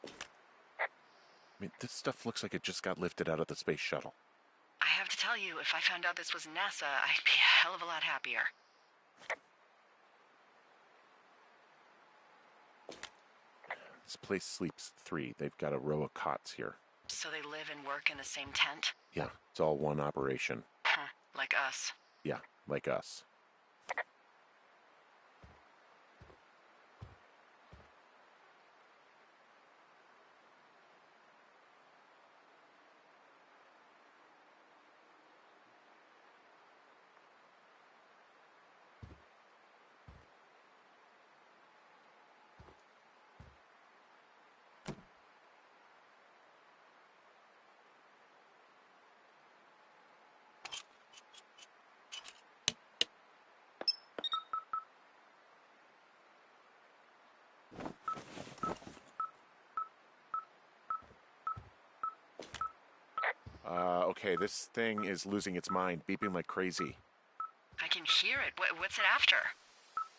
Speaker 2: I mean, this stuff looks like it just got lifted out of the space shuttle.
Speaker 1: I have to tell you, if I found out this was NASA, I'd be a hell of a lot happier.
Speaker 2: This place sleeps 3. They've got a row of cots here.
Speaker 1: So they live and work in the same tent?
Speaker 2: Yeah, it's all one operation.
Speaker 1: Huh, like us.
Speaker 2: Yeah, like us. Okay, this thing is losing its mind, beeping like crazy.
Speaker 1: I can hear it. What's it after?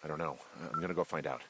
Speaker 2: I don't know. I'm gonna go find out.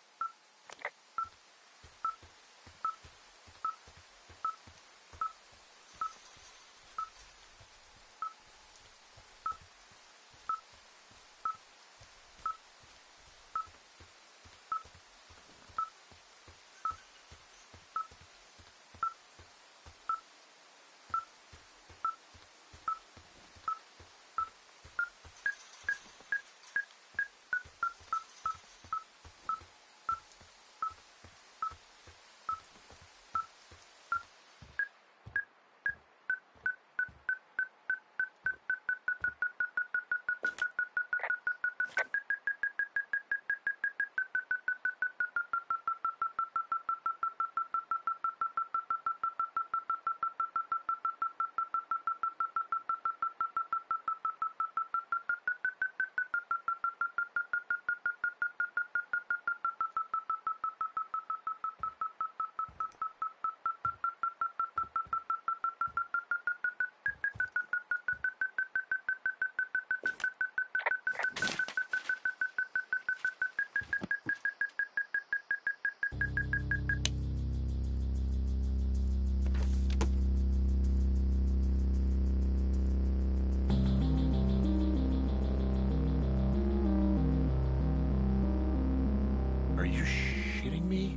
Speaker 2: me?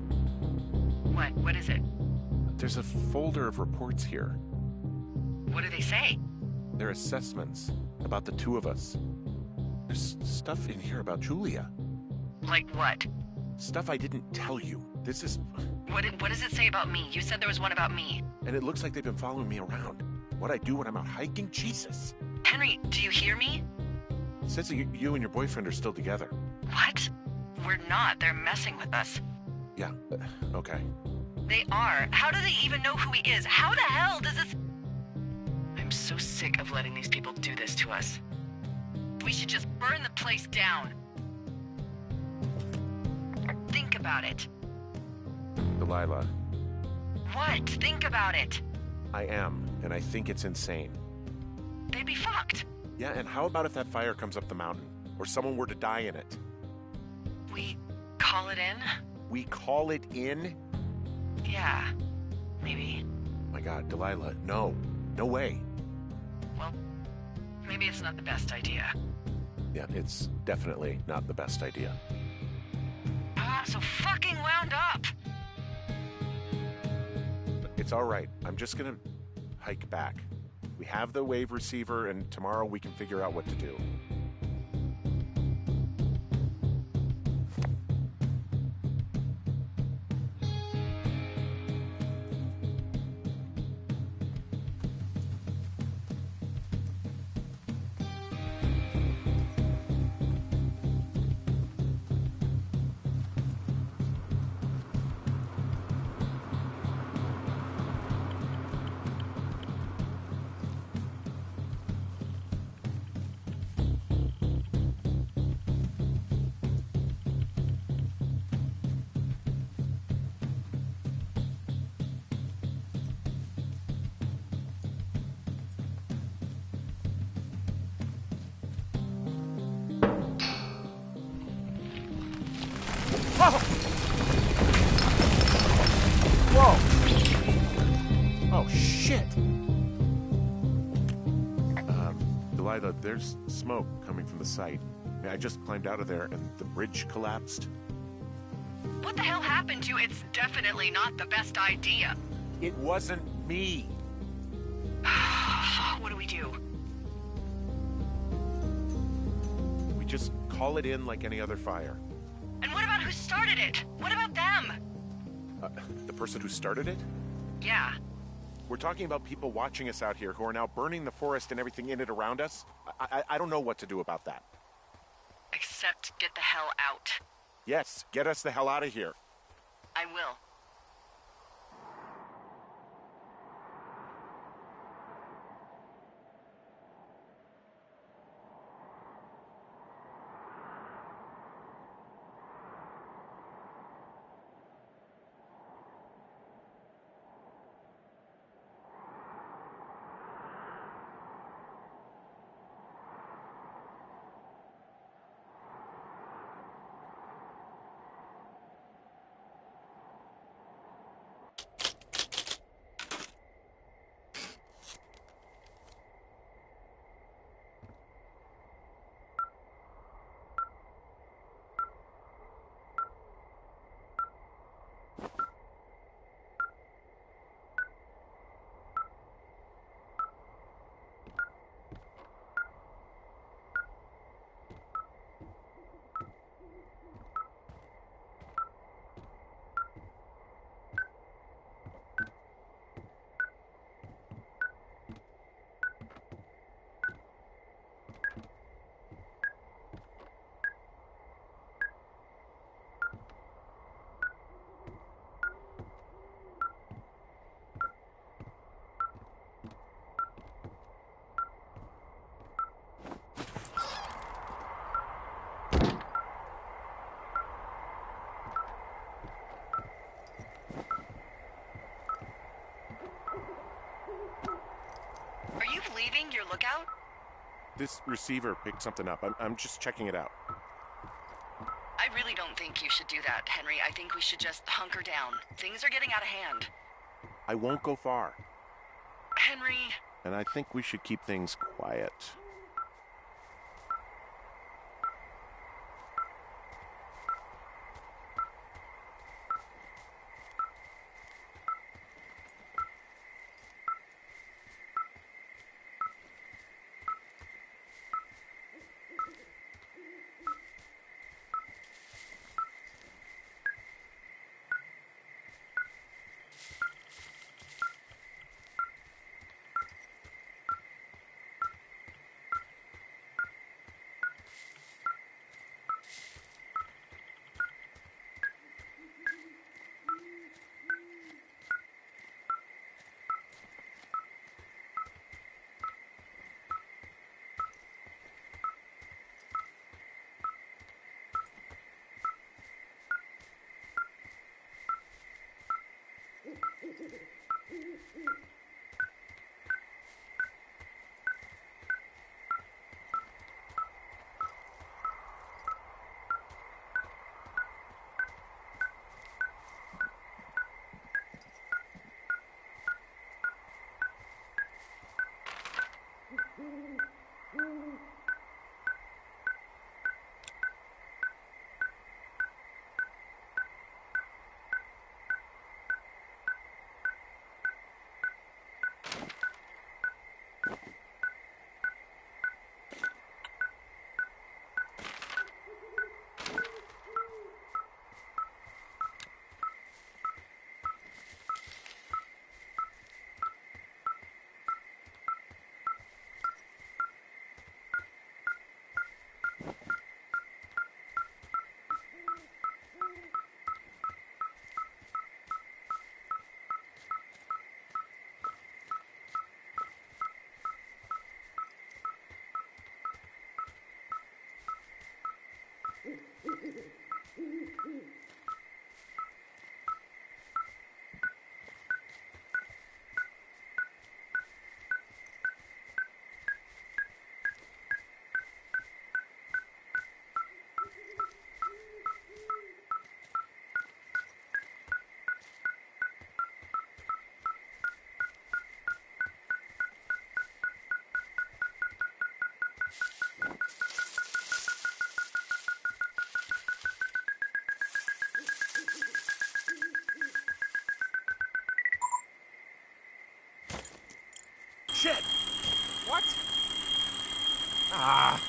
Speaker 1: What? What is it?
Speaker 2: There's a folder of reports here.
Speaker 1: What do they say?
Speaker 2: They're assessments about the two of us. There's stuff in here about Julia.
Speaker 1: Like what?
Speaker 2: Stuff I didn't tell you. This is...
Speaker 1: What does it say about me? You said there was one about me.
Speaker 2: And it looks like they've been following me around. What I do when I'm out hiking? Jesus.
Speaker 1: Henry, do you hear me?
Speaker 2: It says that you and your boyfriend are still together.
Speaker 1: What? We're not. They're messing with us.
Speaker 2: Yeah, okay.
Speaker 1: They are. How do they even know who he is? How the hell does this... I'm so sick of letting these people do this to us. We should just burn the place down. Think about it.
Speaker 2: Delilah,
Speaker 1: What? Think about it.
Speaker 2: I am, and I think it's insane.
Speaker 1: They'd be fucked.
Speaker 2: Yeah, and how about if that fire comes up the mountain? Or someone were to die in it?
Speaker 1: We call it in?
Speaker 2: We call it in?
Speaker 1: Yeah, maybe.
Speaker 2: My God, Delilah, no. No way.
Speaker 1: Well, maybe it's not the best idea.
Speaker 2: Yeah, it's definitely not the best idea.
Speaker 1: I'm so fucking wound up.
Speaker 2: It's all right. I'm just gonna hike back. We have the wave receiver, and tomorrow we can figure out what to do. Whoa! Oh, shit! Delilah, there's smoke coming from the site. I just climbed out of there and the bridge collapsed.
Speaker 1: What the hell happened to you? It's definitely not the best idea.
Speaker 2: It wasn't me!
Speaker 1: What do we do?
Speaker 2: We just call it in like any other fire.
Speaker 1: And what about who started it? What about them?
Speaker 2: The person who started it?
Speaker 1: Yeah.
Speaker 2: We're talking about people watching us out here who are now burning the forest and everything in it around us. I don't know what to do about that.
Speaker 1: Except get the hell out.
Speaker 2: Yes, get us the hell out of here.
Speaker 1: I will. Are you leaving your lookout?
Speaker 2: This receiver picked something up. I'm just checking it out.
Speaker 1: I really don't think you should do that, Henry. I think we should just hunker down. Things are getting out of hand.
Speaker 2: I won't go far.
Speaker 1: Henry...
Speaker 2: And I think we should keep things quiet. Shit! What? Ah!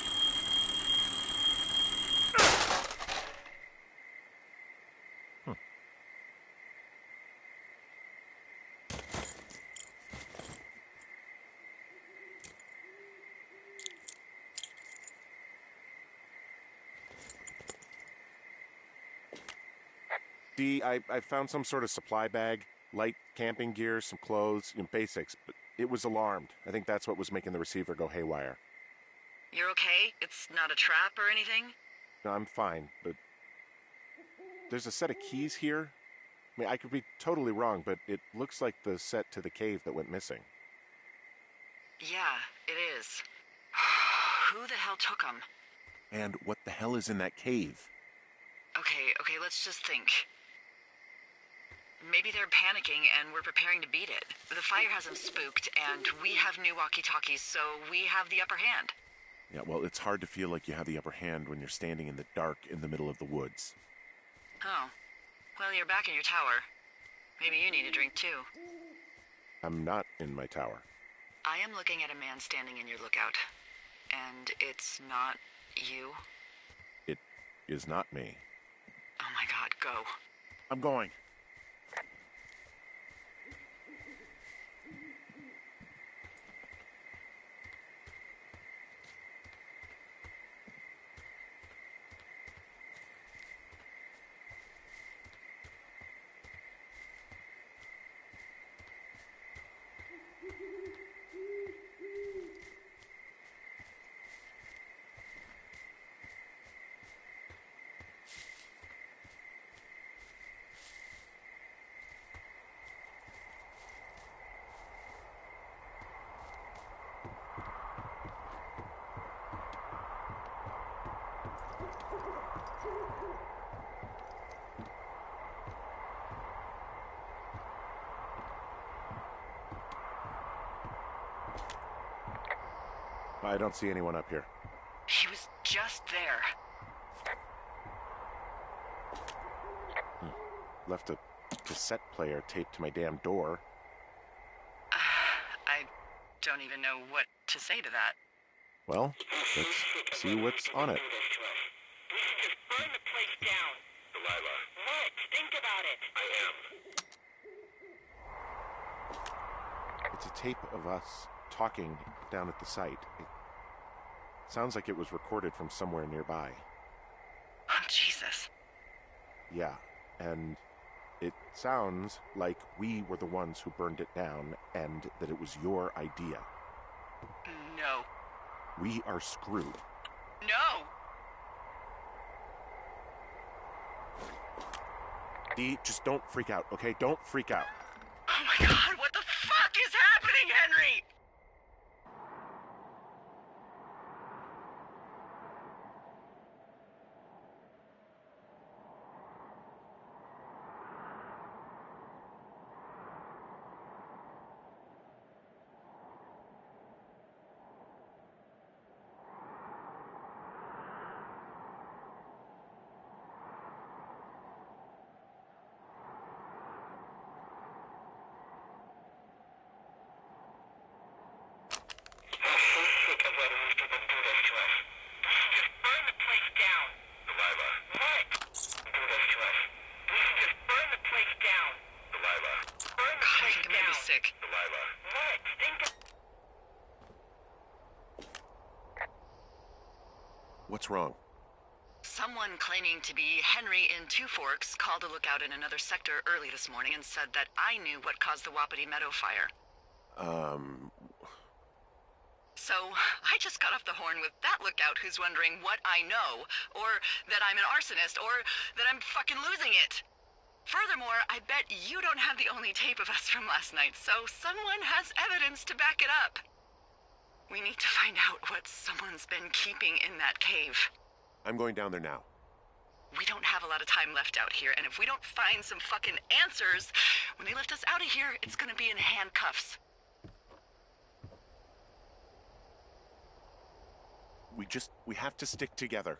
Speaker 3: I found some sort of supply bag, light camping gear, some clothes, basics, but it was alarmed. I think that's what was making the receiver go haywire.
Speaker 1: You're okay? It's not a trap or anything?
Speaker 3: No, I'm fine, but there's a set of keys here. I mean, I could be totally wrong, but it looks like the set to the cave that went missing.
Speaker 1: Yeah, it is. Who the hell took them?
Speaker 2: And what the hell is in that cave?
Speaker 1: Okay, let's just think. Maybe they're panicking and we're preparing to beat it. The fire has them spooked, and we have new walkie-talkies, so we have the upper hand.
Speaker 2: Yeah, well, it's hard to feel like you have the upper hand when you're standing in the dark in the middle of the woods.
Speaker 1: Oh. Well, you're back in your tower. Maybe you need a drink, too.
Speaker 3: I'm not in my tower.
Speaker 1: I am looking at a man standing in your lookout. And it's not you?
Speaker 3: It is not me.
Speaker 1: Oh my god, go.
Speaker 2: I'm going.
Speaker 3: I don't see anyone up here.
Speaker 1: He was just there.
Speaker 3: Left a cassette player taped to my damn door.
Speaker 1: I don't even know what to say to that.
Speaker 3: Well, let's see what's on it.
Speaker 4: We should just burn the place down. Delilah. What? Think about it. I am.
Speaker 3: It's a tape of us talking down at the site. It sounds like it was recorded from somewhere nearby.
Speaker 1: Oh, Jesus.
Speaker 3: Yeah, and it sounds like we were the ones who burned it down and that it was your idea.
Speaker 1: No.
Speaker 3: We are screwed.
Speaker 1: No!
Speaker 3: Dee, just don't freak out, okay? Don't freak out.
Speaker 1: Oh my my god, what the fuck is happening, Henry?
Speaker 2: What's wrong?
Speaker 1: Someone claiming to be Henry in Two Forks called a lookout in another sector early this morning and said that I knew what caused the Wapiti Meadow fire. So, I just got off the horn with that lookout who's wondering what I know, or that I'm an arsonist, or that I'm fucking losing it. Furthermore, I bet you don't have the only tape of us from last night, so someone has evidence to back it up. We need to find out what someone's been keeping in that cave.
Speaker 2: I'm going down there now.
Speaker 1: We don't have a lot of time left out here, and if we don't find some fucking answers, when they lift us out of here, it's gonna be in handcuffs.
Speaker 2: We have to stick together,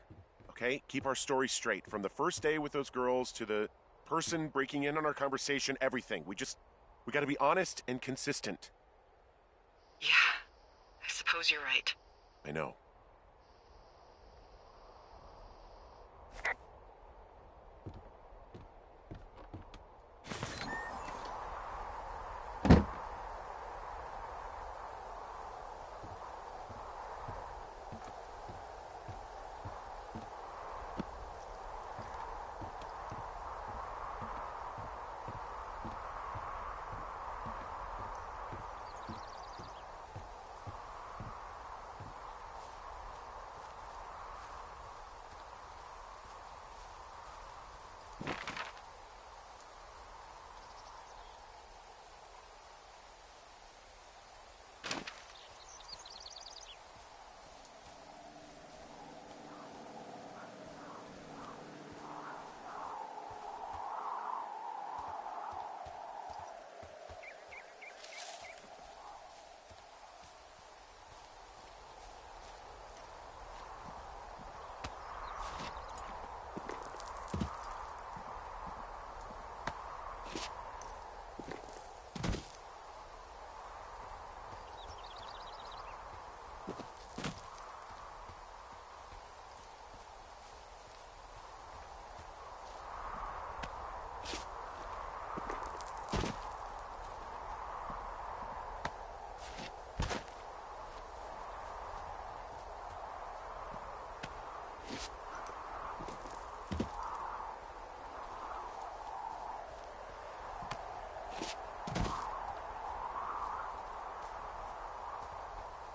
Speaker 2: okay? Keep our story straight. From the first day with those girls to the person breaking in on our conversation, everything. We gotta be honest and consistent.
Speaker 1: Yeah, I suppose you're right.
Speaker 2: I know.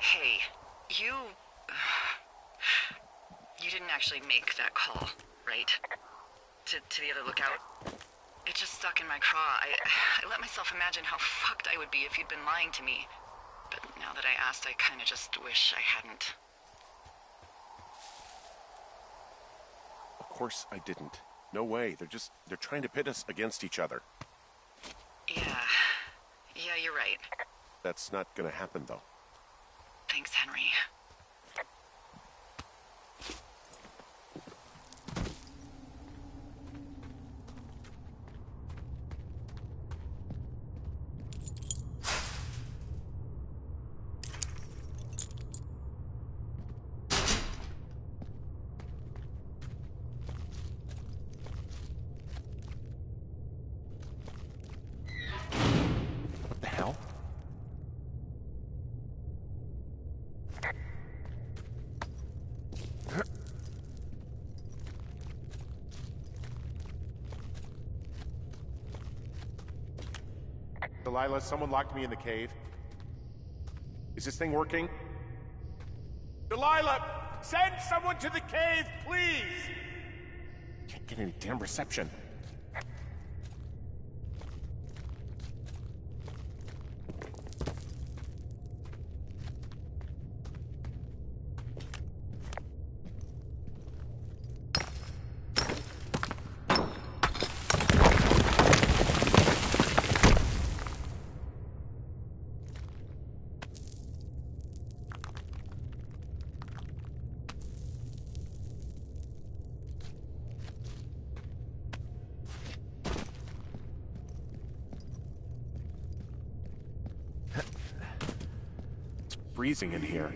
Speaker 1: Hey, you didn't actually make that call, right? To the other lookout? It just stuck in my craw. I let myself imagine how fucked I would be if you'd been lying to me. But now that I asked, I kinda just wish I hadn't.
Speaker 2: Of course I didn't. No way. They're trying to pit us against each other.
Speaker 1: Yeah, you're right.
Speaker 2: That's not gonna happen, though.
Speaker 1: Thanks, Henry.
Speaker 2: What the hell?
Speaker 3: Delilah, someone locked me in the cave. Is this thing working? Delilah! Send someone to the cave, please!
Speaker 2: Can't get any damn reception. freezing in here.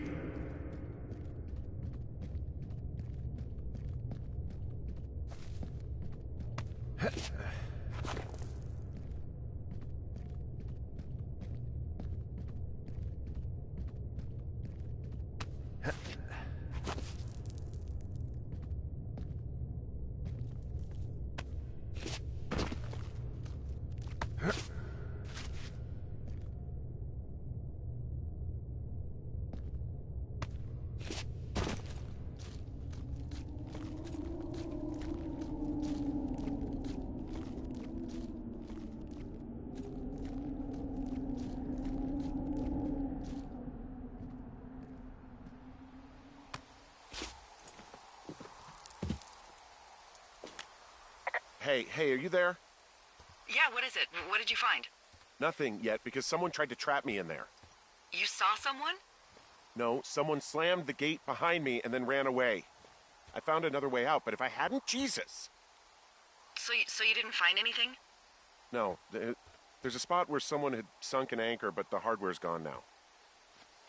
Speaker 2: Hey, are you there?
Speaker 1: Yeah, what is it? What did you find?
Speaker 2: Nothing yet, because someone tried to trap me in there.
Speaker 1: You saw someone?
Speaker 2: No, someone slammed the gate behind me and then ran away. I found another way out, but if I hadn't, Jesus!
Speaker 1: So you didn't find anything?
Speaker 2: No, there's a spot where someone had sunk an anchor, but the hardware's gone now.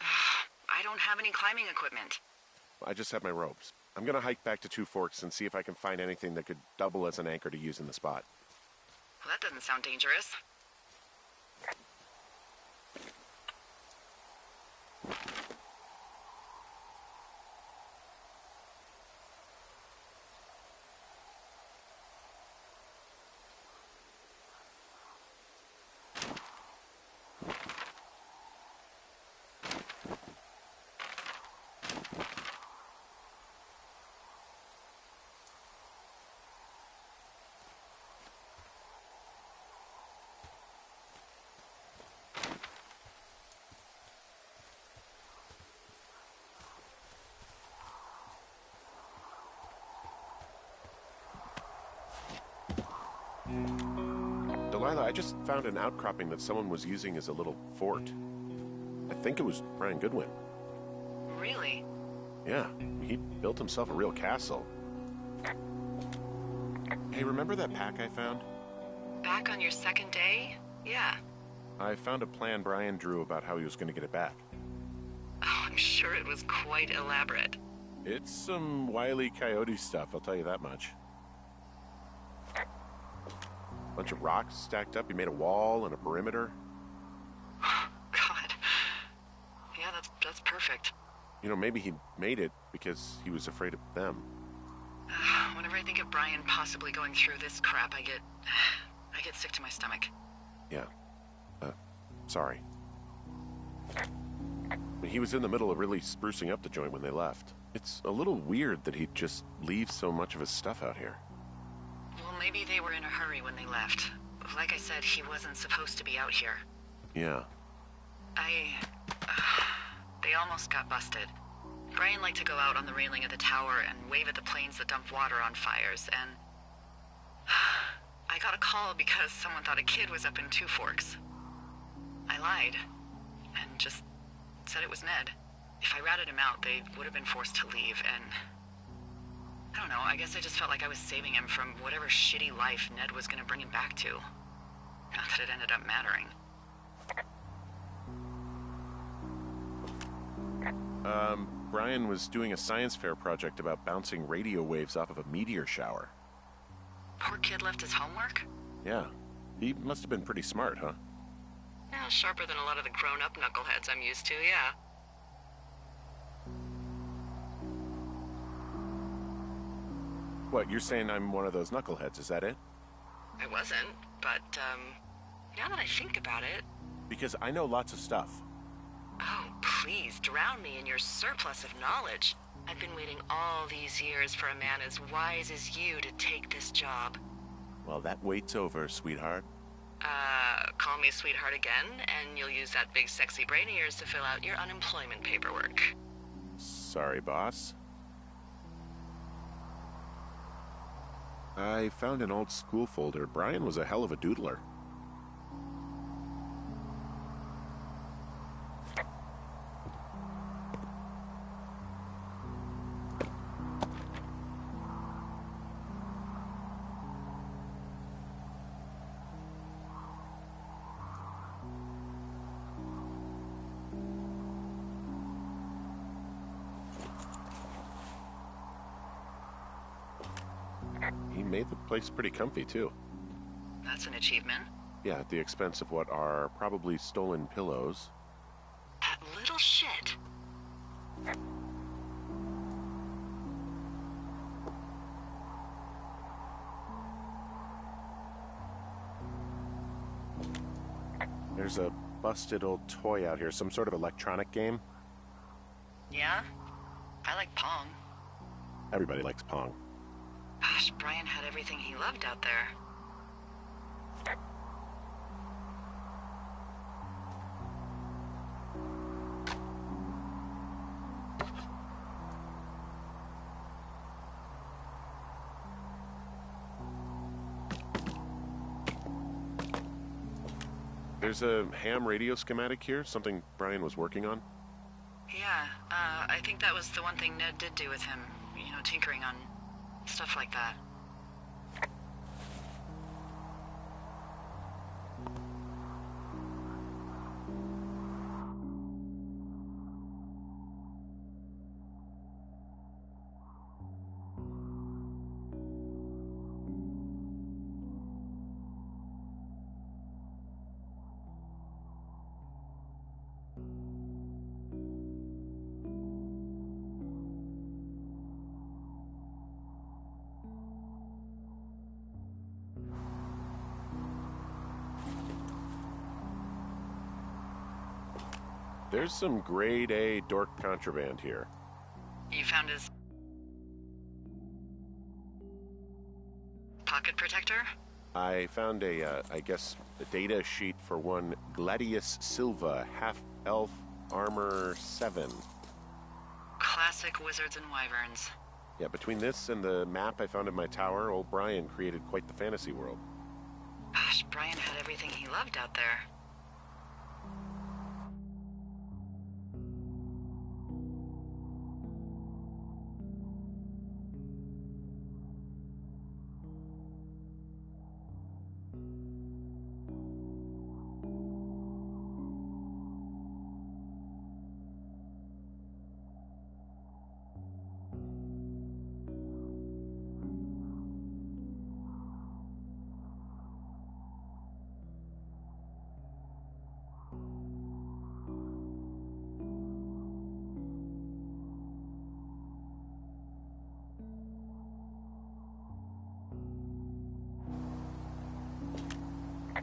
Speaker 1: I don't have any climbing equipment.
Speaker 2: I just have my ropes. I'm gonna hike back to Two Forks and see if I can find anything that could double as an anchor to use in the spot.
Speaker 1: Well, that doesn't sound dangerous.
Speaker 2: Delilah, I just found an outcropping that someone was using as a little fort. I think it was Brian Goodwin.
Speaker 1: Really?
Speaker 2: Yeah, he built himself a real castle. Hey, remember that pack I found?
Speaker 1: Back on your second day? Yeah.
Speaker 2: I found a plan Brian drew about how he was going to get it back.
Speaker 1: Oh, I'm sure it was quite elaborate.
Speaker 2: It's some Wile E. Coyote stuff, I'll tell you that much. Bunch of rocks stacked up. He made a wall and a perimeter.
Speaker 1: God. Yeah, that's perfect.
Speaker 2: You know, maybe he made it because he was afraid of them.
Speaker 1: Whenever I think of Brian possibly going through this crap, I get sick to my stomach.
Speaker 2: Yeah. Sorry. He was in the middle of really sprucing up the joint when they left. It's a little weird that he'd just leave so much of his stuff out here.
Speaker 1: Well, maybe they were in a hurry when they left. Like I said, he wasn't supposed to be out here.
Speaker 2: Yeah.
Speaker 1: They almost got busted. Brian liked to go out on the railing of the tower and wave at the planes that dumped water on fires, and I got a call because someone thought a kid was up in Two Forks. I lied, and just said it was Ned. If I ratted him out, they would have been forced to leave, and I don't know, I guess I just felt like I was saving him from whatever shitty life Ned was gonna bring him back to. Not that it ended up mattering.
Speaker 2: Brian was doing a science fair project about bouncing radio waves off of a meteor shower.
Speaker 1: Poor kid left his homework?
Speaker 2: Yeah. He must have been pretty smart, huh?
Speaker 1: Yeah, sharper than a lot of the grown-up knuckleheads I'm used to, yeah.
Speaker 2: What, you're saying I'm one of those knuckleheads, is that it?
Speaker 1: I wasn't, but, now that I think about it...
Speaker 2: Because I know lots of stuff.
Speaker 1: Oh, please, drown me in your surplus of knowledge. I've been waiting all these years for a man as wise as you to take this job.
Speaker 2: Well, that wait's over, sweetheart.
Speaker 1: Call me sweetheart again, and you'll use that big sexy brain of yours to fill out your unemployment paperwork.
Speaker 2: Sorry, boss. I found an old school folder. Brian was a hell of a doodler. made the place pretty comfy, too.
Speaker 1: That's an achievement.
Speaker 2: Yeah, at the expense of what are probably stolen pillows.
Speaker 1: That little shit.
Speaker 3: There's a busted old toy out here, some sort of electronic game.
Speaker 1: Yeah? I like Pong.
Speaker 3: Everybody likes Pong.
Speaker 1: Gosh, Brian had everything he loved out there.
Speaker 2: There's a ham radio schematic here, something Brian was working on.
Speaker 1: Yeah, I think that was the one thing Ned did do with him. You know, tinkering on stuff like that.
Speaker 2: There's some grade A dork contraband here.
Speaker 1: You found his pocket protector?
Speaker 2: I found I guess, a data sheet for one Gladius Silva, half-elf armor 7.
Speaker 1: Classic wizards and wyverns.
Speaker 2: Yeah, between this and the map I found in my tower, old Brian created quite the fantasy world.
Speaker 1: Gosh, Brian had everything he loved out there.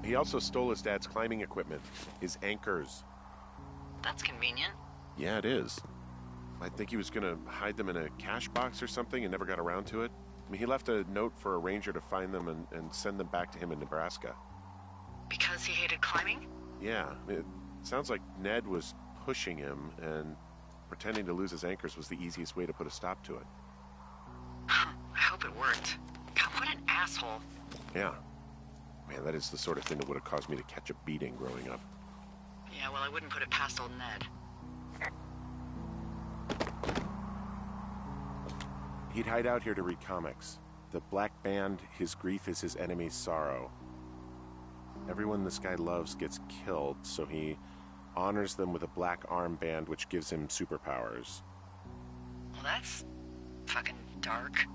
Speaker 2: He also stole his dad's climbing equipment, his anchors.
Speaker 1: That's convenient.
Speaker 2: Yeah, it is. I think he was going to hide them in a cash box or something and never got around to it. I mean, he left a note for a ranger to find them and send them back to him in Nebraska.
Speaker 1: Because he hated climbing?
Speaker 2: Yeah, it sounds like Ned was pushing him, and pretending to lose his anchors was the easiest way to put a stop to it.
Speaker 1: I hope it worked. God, what an asshole.
Speaker 2: Yeah. Man, that is the sort of thing that would have caused me to catch a beating growing up.
Speaker 1: Yeah, well, I wouldn't put it past old Ned.
Speaker 3: He'd hide out here to read comics. The Black Band, his grief is his enemy's sorrow. Everyone this guy loves gets killed, so he honors them with a black armband which gives him superpowers.
Speaker 1: Well, that's fucking dark.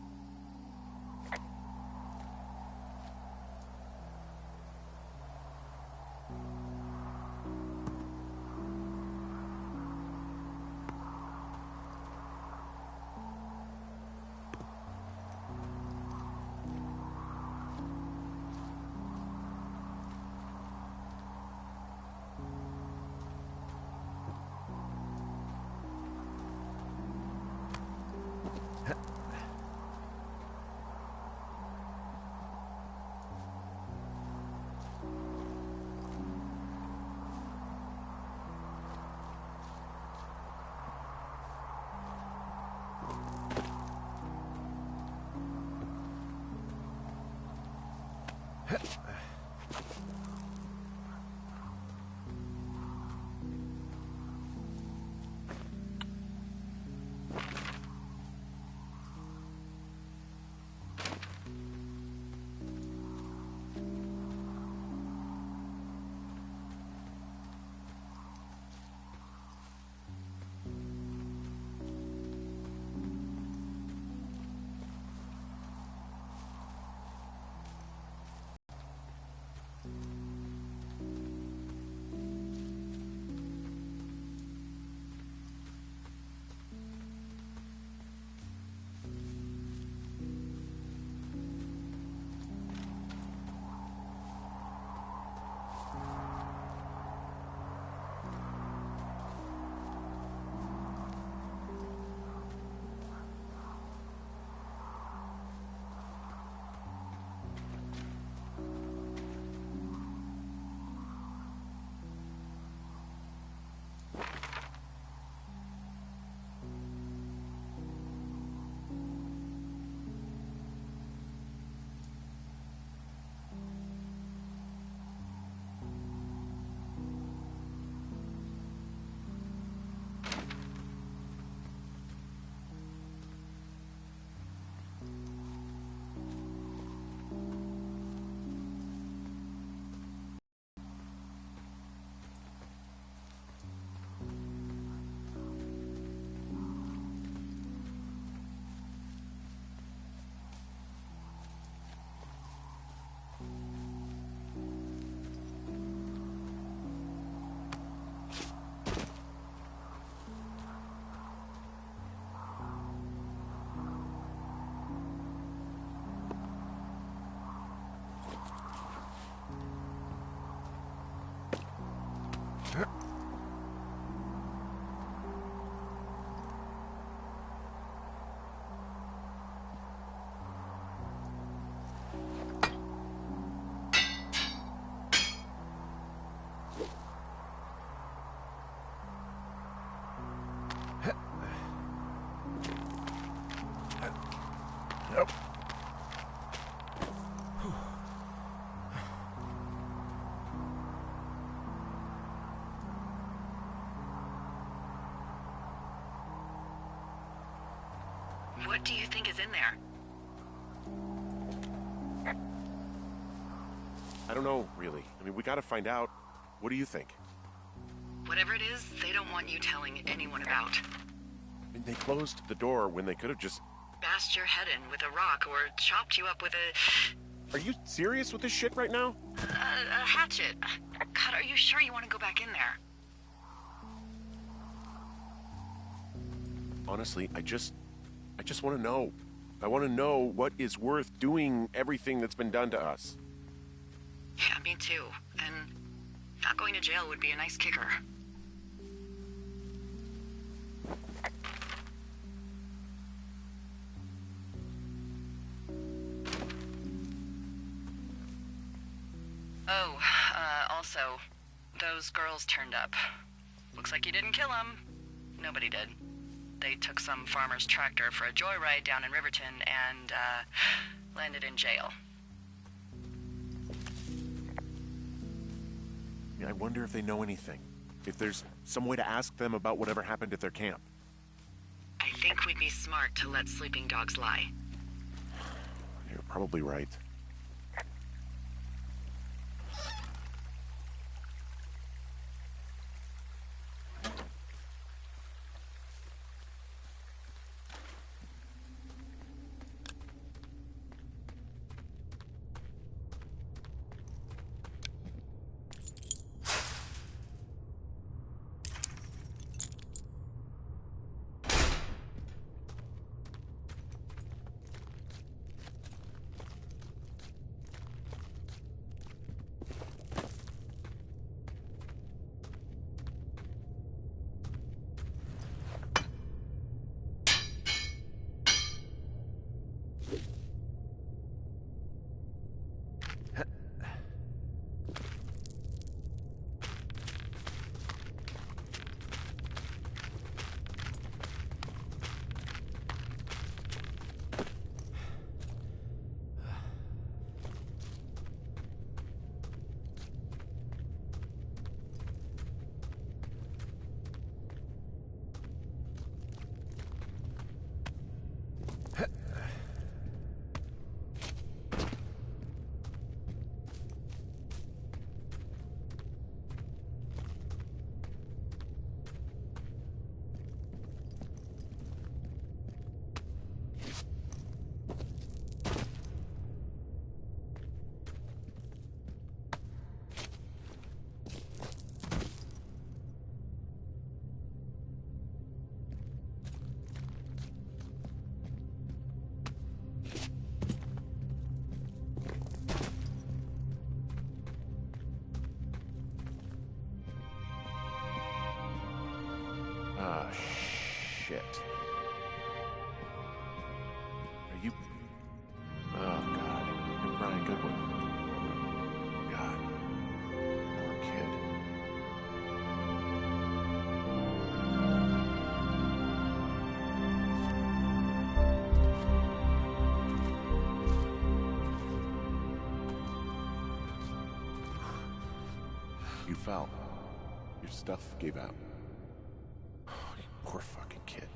Speaker 2: Nope.
Speaker 1: What do you think is in there?
Speaker 2: I don't know, really. I mean, we gotta find out. What do you think?
Speaker 1: Whatever it is, they don't want you telling anyone about.
Speaker 2: I mean, they closed the door when they could have just...
Speaker 1: Bashed your head in with a rock or chopped you up with a...
Speaker 2: Are you serious with this shit right now?
Speaker 1: a hatchet. God, are you sure you want to go back in there?
Speaker 2: Honestly, I just want to know. I want to know what is worth doing everything that's been done to us.
Speaker 1: Yeah, me too. And not going to jail would be a nice kicker. Oh, also, those girls turned up. Looks like you didn't kill them. Nobody did. They took some farmer's tractor for a joyride down in Riverton and, landed in jail.
Speaker 2: I mean, I wonder if they know anything. If there's some way to ask them about whatever happened at their camp.
Speaker 1: I think we'd be smart to let sleeping dogs lie.
Speaker 2: You're probably right. Ah, shit. Are you... Oh, God. You're Brian Goodwin. God. Poor kid. You fell. Your stuff gave out. You poor fucking kid.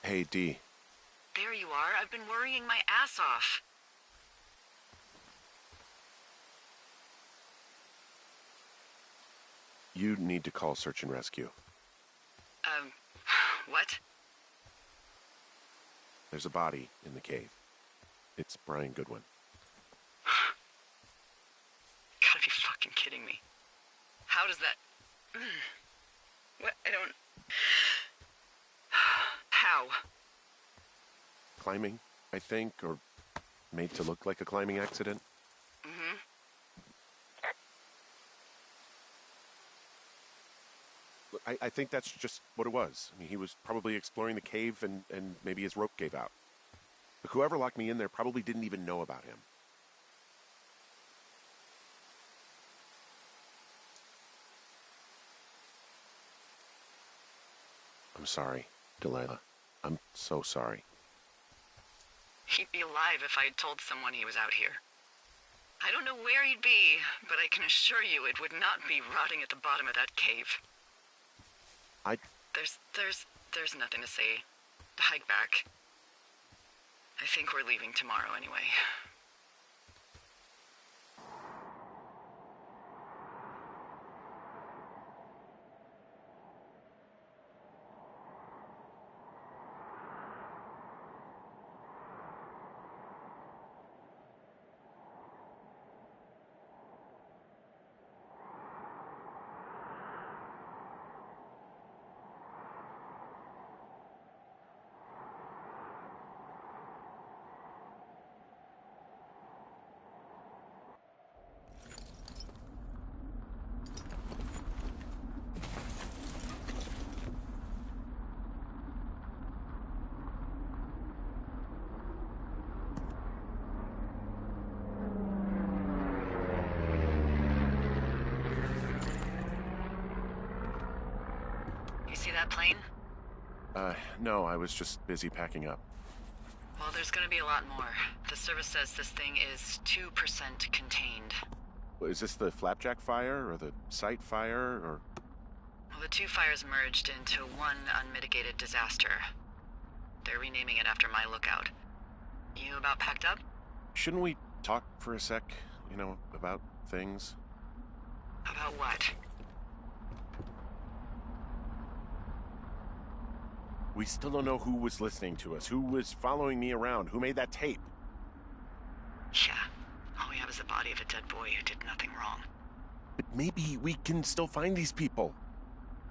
Speaker 2: Hey, Dee.
Speaker 1: There you are. I've been worrying my ass off.
Speaker 2: You need to call search and rescue.
Speaker 1: What?
Speaker 2: There's a body in the cave. It's Brian Goodwin.
Speaker 1: Gotta be fucking kidding me. How does that... What? I don't... How?
Speaker 2: Climbing, I think, or made to look like a climbing accident.
Speaker 1: Mm-hmm.
Speaker 2: Look, I think that's just what it was. I mean, he was probably exploring the cave and maybe his rope gave out. But whoever locked me in there probably didn't even know about him. I'm sorry, Delilah. I'm so sorry.
Speaker 1: He'd be alive if I'd told someone he was out here. I don't know where he'd be, but I can assure you it would not be rotting at the bottom of that cave. There's nothing to say. Hike back. I think we're leaving tomorrow anyway. You see that plane?
Speaker 2: No, I was just busy packing up.
Speaker 1: Well, there's gonna be a lot more. The service says this thing is 2% contained.
Speaker 2: Is this the Flapjack fire, or the site fire, or...
Speaker 1: Well, the two fires merged into one unmitigated disaster. They're renaming it after my lookout. You about packed up?
Speaker 2: Shouldn't we talk for a sec, about things?
Speaker 1: About what?
Speaker 2: We still don't know who was listening to us, who was following me around, who made that tape.
Speaker 1: Yeah. All we have is the body of a dead boy who did nothing wrong.
Speaker 2: But maybe we can still find these people.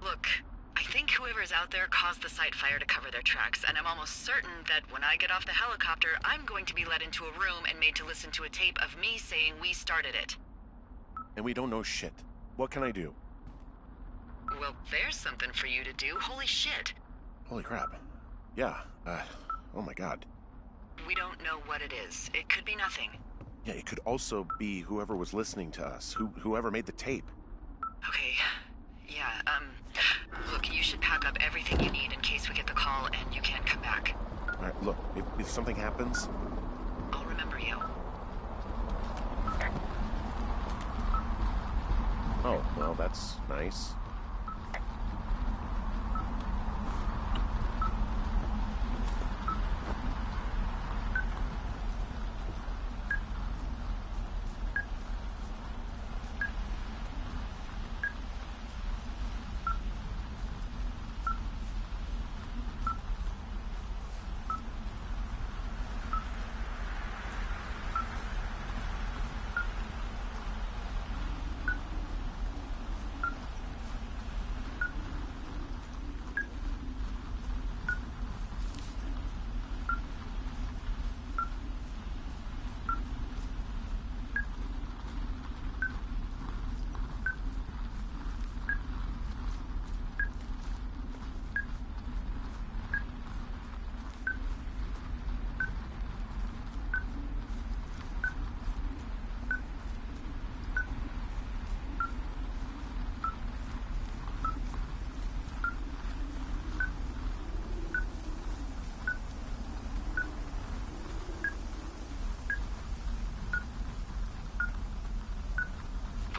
Speaker 1: Look, I think whoever's out there caused the site fire to cover their tracks, and I'm almost certain that when I get off the helicopter, I'm going to be led into a room and made to listen to a tape of me saying we started it.
Speaker 2: And we don't know shit. What can I do?
Speaker 1: Well, there's something for you to do. Holy shit.
Speaker 2: Holy crap. Yeah, oh my god.
Speaker 1: We don't know what it is. It could be nothing.
Speaker 2: Yeah, it could also be whoever was listening to us, whoever made the tape.
Speaker 1: Okay. Yeah, look, you should pack up everything you need in case we get the call and you can't come back.
Speaker 2: Alright, look, if something happens...
Speaker 1: I'll remember you.
Speaker 2: Oh, well, that's nice.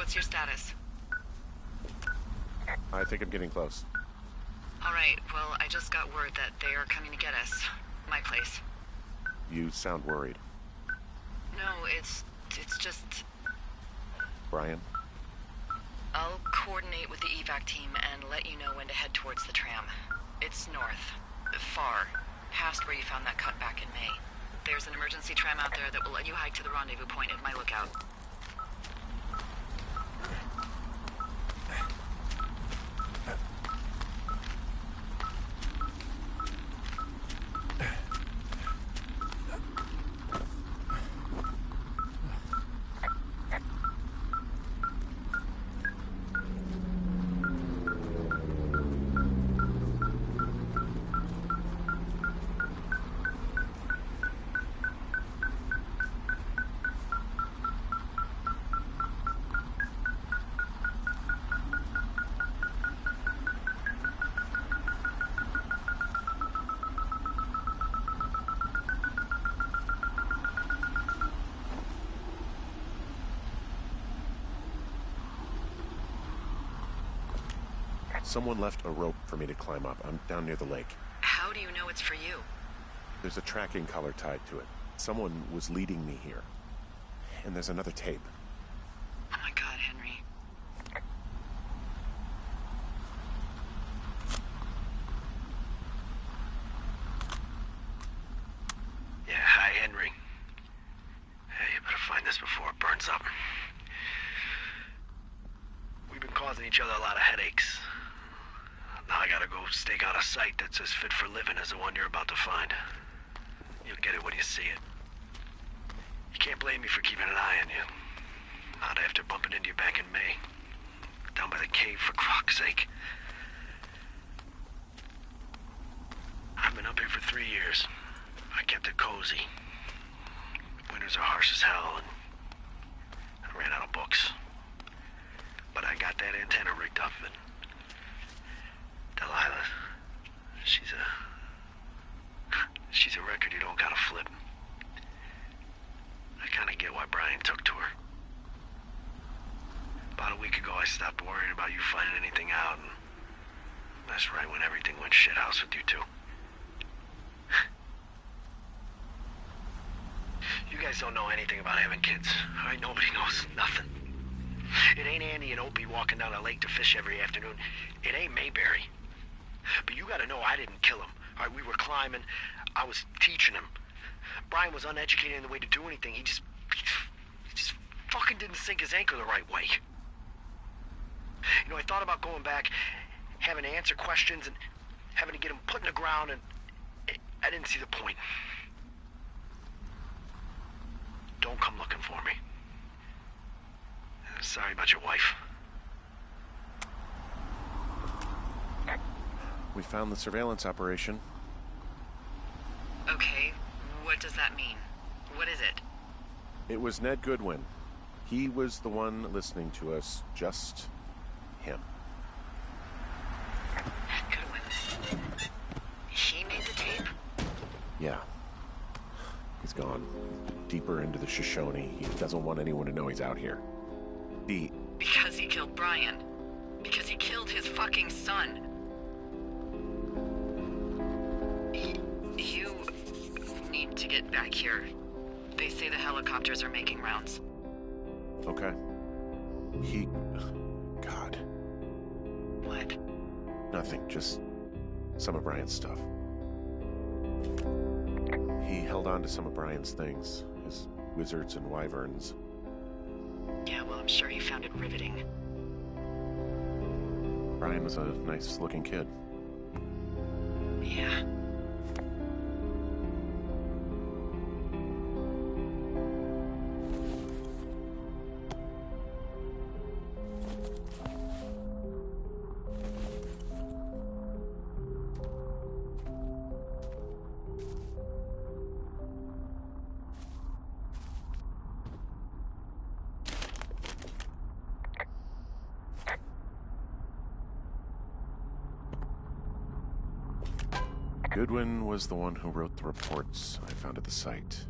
Speaker 1: What's your status?
Speaker 2: I think I'm getting close.
Speaker 1: All right, well, I just got word that they are coming to get us. My place.
Speaker 2: You sound worried.
Speaker 1: No, it's just...
Speaker 2: Brian?
Speaker 1: I'll coordinate with the evac team and let you know when to head towards the tram. It's north. Far. Past where you found that cut back in May. There's an emergency tram out there that will let you hike to the rendezvous point at my lookout.
Speaker 2: Someone left a rope for me to climb up. I'm down near the lake.
Speaker 1: How do you know it's for you?
Speaker 2: There's a tracking collar tied to it. Someone was leading me here. And there's another tape.
Speaker 1: Oh my god, Henry.
Speaker 5: Yeah, hi, Henry. Hey, you better find this before it burns up. We've been causing each other a lot of headaches. Now I gotta go stake out a site that's as fit for living as the one you're about to find. You'll get it when you see it. You can't blame me for keeping an eye on you. Not after bumping into you back in May. Down by the cave, for croc's sake. I've been up here for 3 years. I kept it cozy. Winters are harsh as hell, and I ran out of books. But I got that antenna rigged up, and Delilah, she's a record you don't gotta flip. I kinda get why Brian took to her. About a week ago, I stopped worrying about you finding anything out, and that's right when everything went shithouse with you two. You guys don't know anything about having kids. All right, nobody knows nothing. It ain't Andy and Opie walking down a lake to fish every afternoon. It ain't Mayberry. But you gotta know I didn't kill him. All right, we were climbing. I was teaching him. Brian was uneducated in the way to do anything. He just fucking didn't sink his anchor the right way. You know, I thought about going back, having to answer questions, and having to get him put in the ground, and I didn't see the point. Don't come looking for me. Sorry about your wife.
Speaker 2: We found the surveillance operation.
Speaker 1: Okay, what does that mean? What is it?
Speaker 2: It was Ned Goodwin. He was the one listening to us. Just him.
Speaker 1: Goodwin. He made the tape?
Speaker 2: Yeah. He's gone deeper into the Shoshone. He doesn't want anyone to know he's out here.
Speaker 1: Because he killed Brian. Because he killed his fucking son. You need to get back here. They say the helicopters are making rounds.
Speaker 2: Okay. God.
Speaker 1: What?
Speaker 2: Nothing, just some of Brian's stuff. He held on to some of Brian's things. His wizards and wyverns.
Speaker 1: Yeah, well, I'm sure he found it riveting.
Speaker 2: Brian was a nice-looking kid.
Speaker 1: Yeah.
Speaker 2: Goodwin was the one who wrote the reports I found at the site.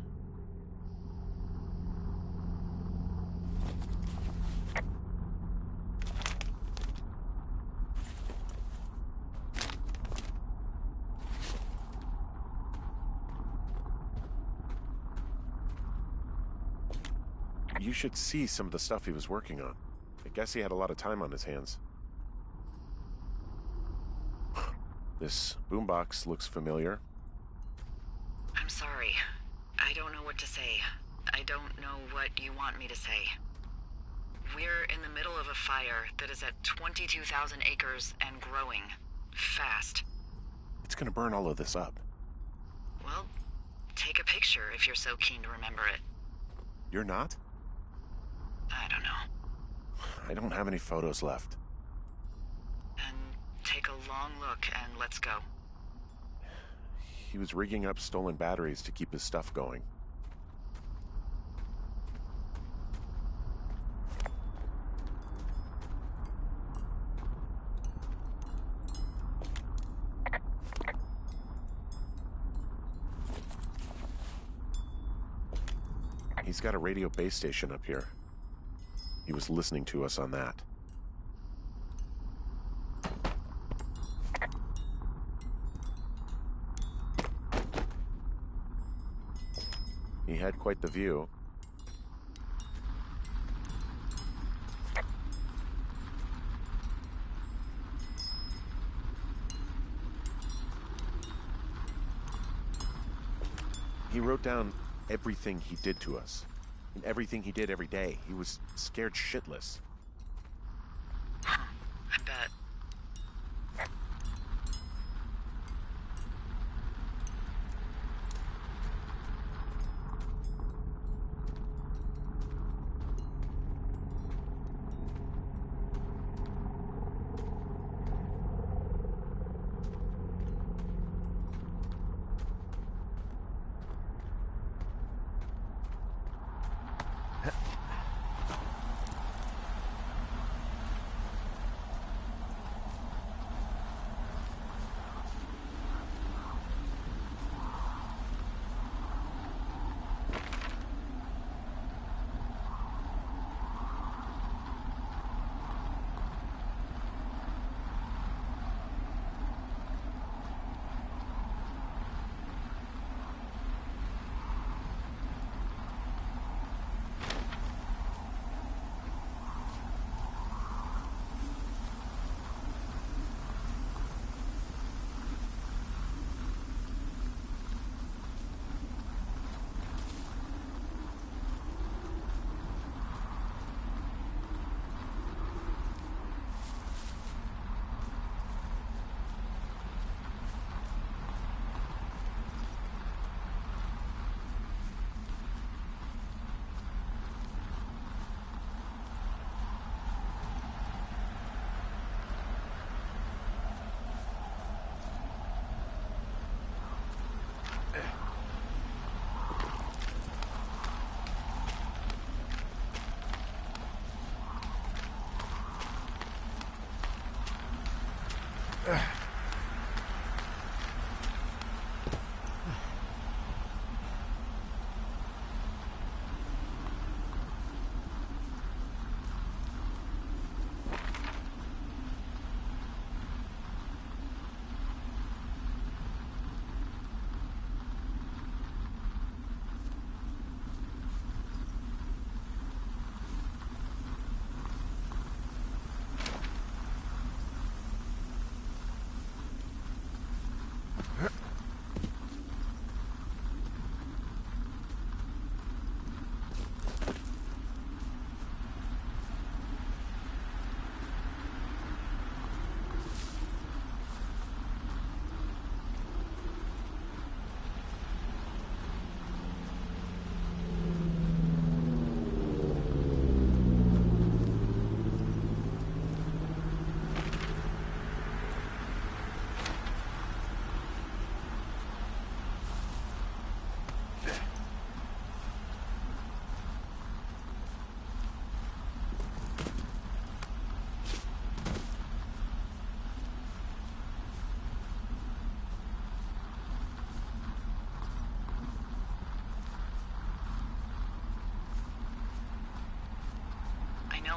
Speaker 3: You should see some of the stuff he was working on. I guess he had a lot of time on his hands. This boombox looks familiar.
Speaker 1: I'm sorry. I don't know what to say. I don't know what you want me to say. We're in the middle of a fire that is at 22,000 acres and growing. Fast.
Speaker 3: It's gonna burn all of this up.
Speaker 1: Well, take a picture if you're so keen to remember it.
Speaker 3: You're not?
Speaker 1: I don't know.
Speaker 3: I don't have any photos left.
Speaker 1: Then take a long look and let's go.
Speaker 3: He was rigging up stolen batteries to keep his stuff going. He's got a radio base station up here. He was listening to us on that. He had quite the view. He wrote down everything he did to us, and everything he did every day. He was scared shitless.
Speaker 1: I bet.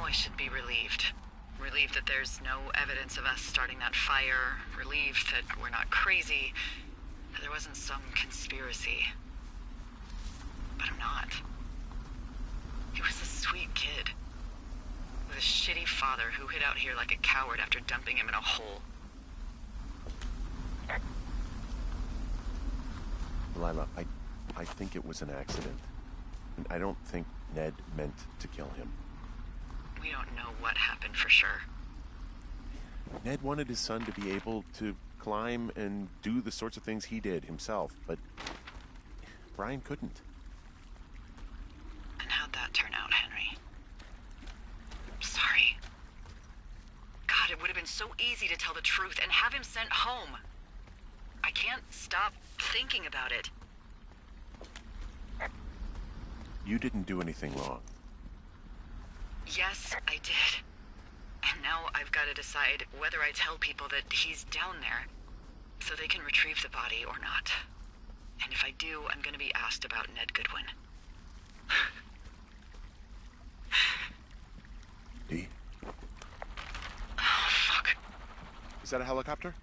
Speaker 1: I should be relieved. Relieved that there's no evidence of us starting that fire. Relieved that we're not crazy. That there wasn't some conspiracy. But I'm not. He was a sweet kid. With a shitty father who hid out here like a coward after dumping him in a hole.
Speaker 3: Lila, I think it was an accident. And I don't think Ned meant to kill him.
Speaker 1: We don't know what happened for sure.
Speaker 3: Ned wanted his son to be able to climb and do the sorts of things he did himself, but Brian couldn't.
Speaker 1: And how'd that turn out, Henry? I'm sorry. God, it would have been so easy to tell the truth and have him sent home. I can't stop thinking about it.
Speaker 3: You didn't do anything wrong.
Speaker 1: Yes, I did. And now I've got to decide whether I tell people that he's down there so they can retrieve the body or not. And if I do, I'm going to be asked about Ned Goodwin.
Speaker 3: Dee?
Speaker 1: Oh, fuck.
Speaker 3: Is that a helicopter?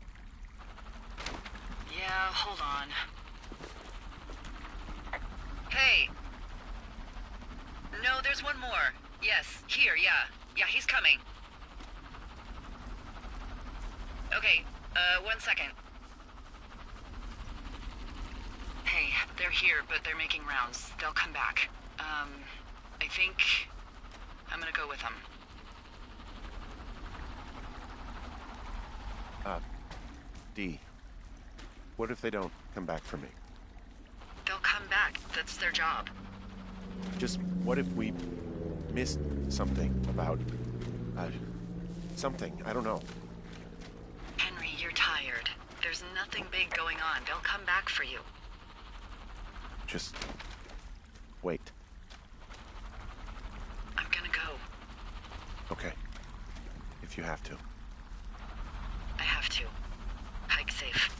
Speaker 1: Yeah, hold on. Hey! No, there's one more. Yes, here, yeah. Yeah, he's coming. Okay, 1 second. Hey, they're here, but they're making rounds. They'll come back. I think I'm gonna go with them.
Speaker 3: Dee, what if they don't come back for me?
Speaker 1: They'll come back. That's their job.
Speaker 3: Just what if we missed something about, something, I don't know.
Speaker 1: Henry, you're tired. There's nothing big going on. They'll come back for you.
Speaker 3: Just wait.
Speaker 1: I'm gonna go.
Speaker 3: Okay. If you have to.
Speaker 1: I have to. Hike safe.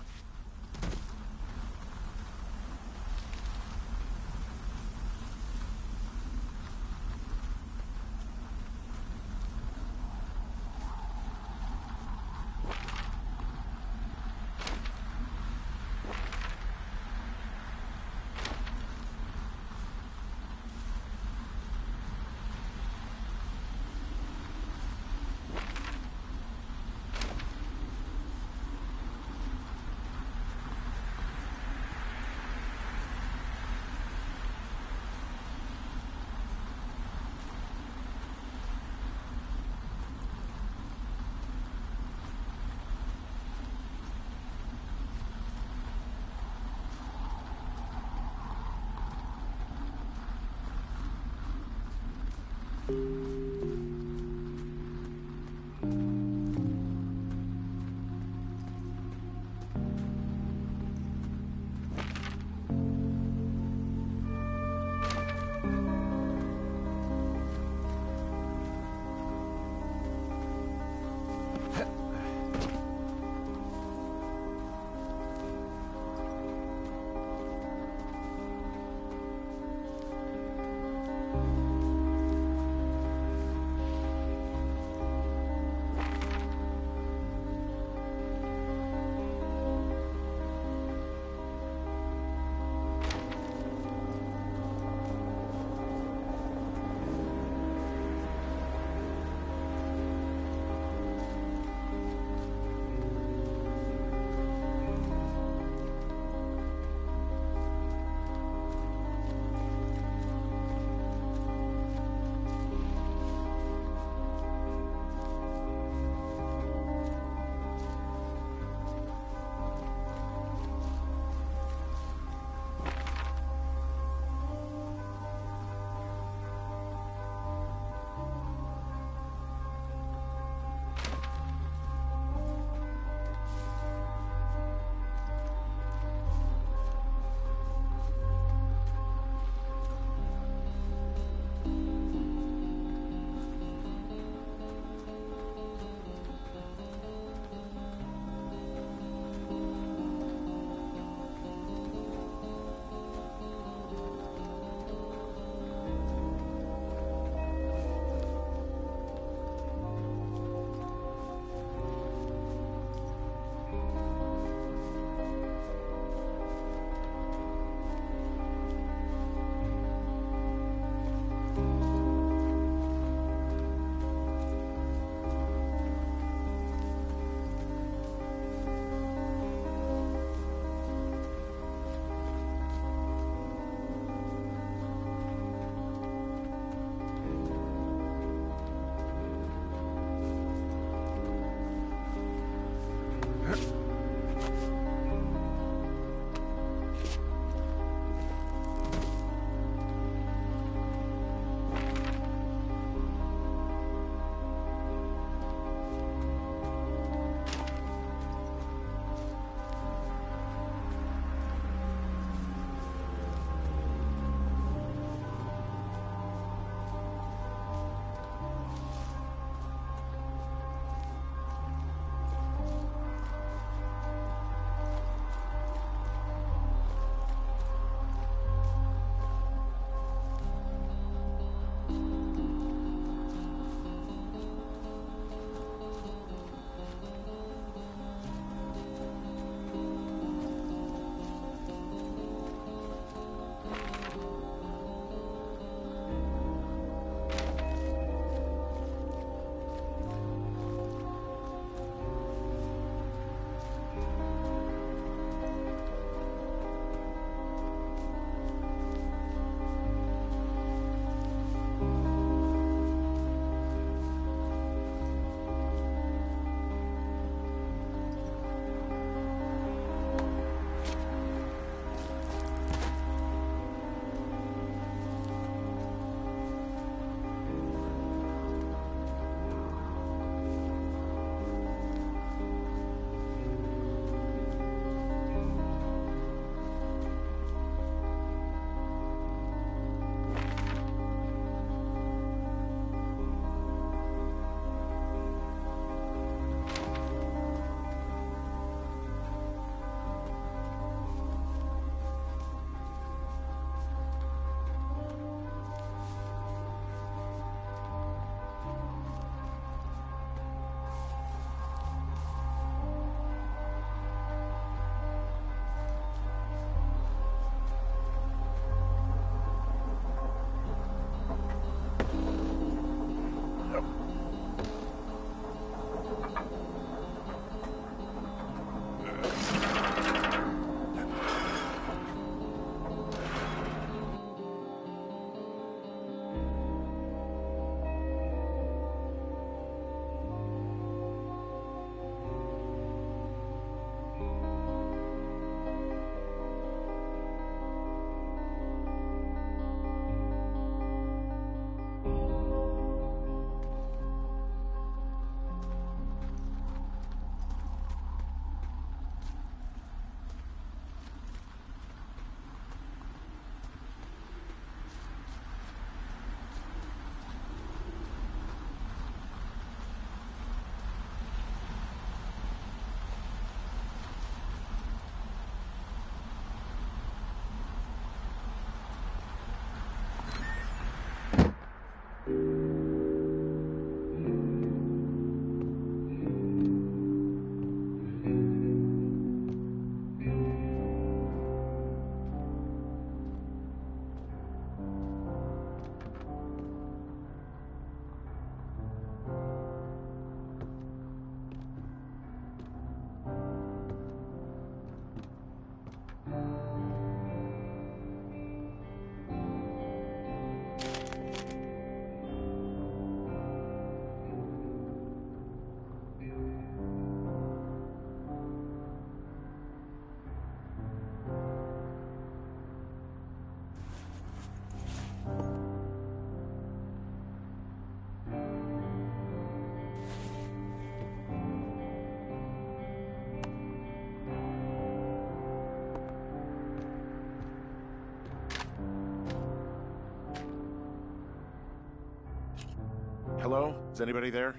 Speaker 2: hello? Is anybody there?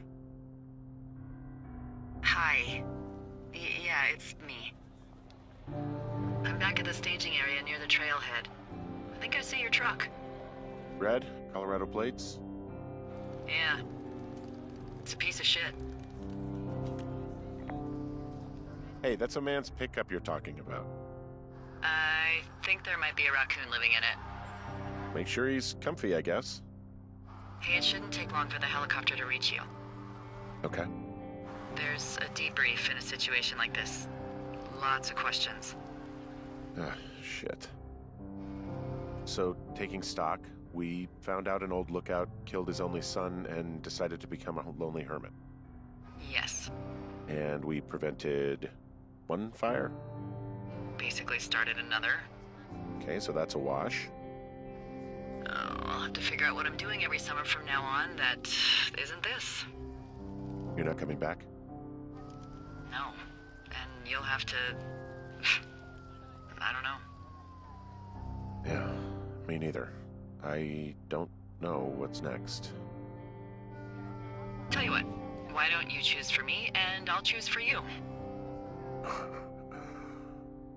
Speaker 1: Hi. Yeah, it's me. I'm back at the staging area near the trailhead. I think I see your truck.
Speaker 2: Red? Colorado plates?
Speaker 1: Yeah. It's a piece of shit.
Speaker 2: Hey, that's a man's pickup you're talking about.
Speaker 1: I think there might be a raccoon living in it.
Speaker 2: Make sure he's comfy, I guess.
Speaker 1: Hey, it shouldn't take long for the helicopter to reach you.
Speaker 2: Okay.
Speaker 1: There's a debrief in a situation like this. Lots of questions.
Speaker 2: Shit. So, taking stock, we found out an old lookout killed his only son and decided to become a lonely hermit.
Speaker 1: Yes.
Speaker 2: And we prevented one fire?
Speaker 1: Basically started another.
Speaker 2: Okay, so that's a wash.
Speaker 1: Oh, I'll have to figure out what I'm doing every summer from now on that isn't this.
Speaker 2: You're not coming back?
Speaker 1: No. And you'll have to... I don't know.
Speaker 2: Yeah, me neither. I don't know what's next.
Speaker 1: Tell you what, why don't you choose for me and I'll choose for you?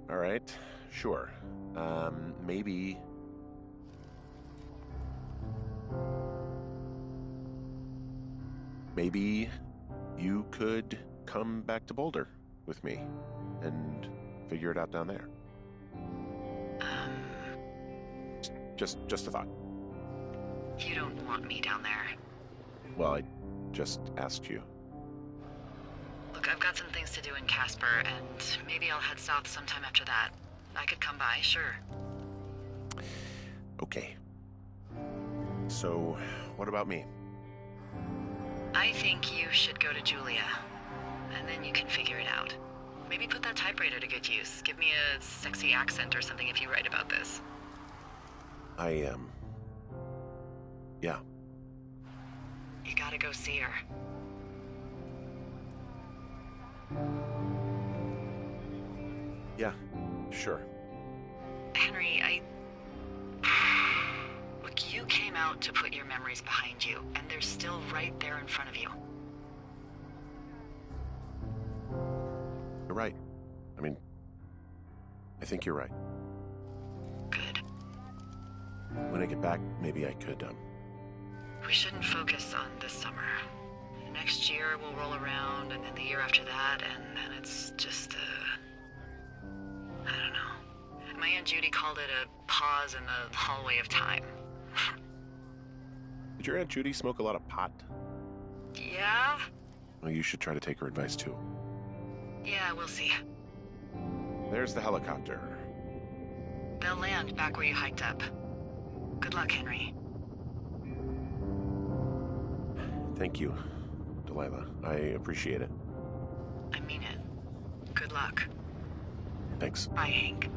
Speaker 2: All right, sure. Maybe... Maybe you could come back to Boulder with me and figure it out down there. Just a thought.
Speaker 1: You don't want me down there.
Speaker 2: Well, I just asked you.
Speaker 1: Look, I've got some things to do in Casper, and maybe I'll head south sometime after that. I could come by, sure.
Speaker 2: Okay. So, what about me?
Speaker 1: I think you should go to Julia, and then you can figure it out. Maybe put that typewriter to good use. Give me a sexy accent or something if you write about this.
Speaker 2: Yeah.
Speaker 1: You gotta go see her.
Speaker 2: Yeah, sure.
Speaker 1: Henry, Look, you came out to put your memories behind you, and they're still right there in front of you.
Speaker 2: You're right. I think you're right.
Speaker 1: Good.
Speaker 2: When I get back, maybe I could,
Speaker 1: We shouldn't focus on this summer. Next year we'll roll around, and then the year after that, and then it's just, I don't know. My Aunt Judy called it a pause in the hallway of time.
Speaker 2: Did your Aunt Judy smoke a lot of pot?
Speaker 1: Yeah?
Speaker 2: Well, you should try to take her advice, too.
Speaker 1: Yeah, we'll see.
Speaker 2: There's the helicopter.
Speaker 1: They'll land back where you hiked up. Good luck, Henry.
Speaker 2: Thank you, Delilah. I appreciate it.
Speaker 1: I mean it. Good luck.
Speaker 2: Thanks.
Speaker 1: Bye, Hank.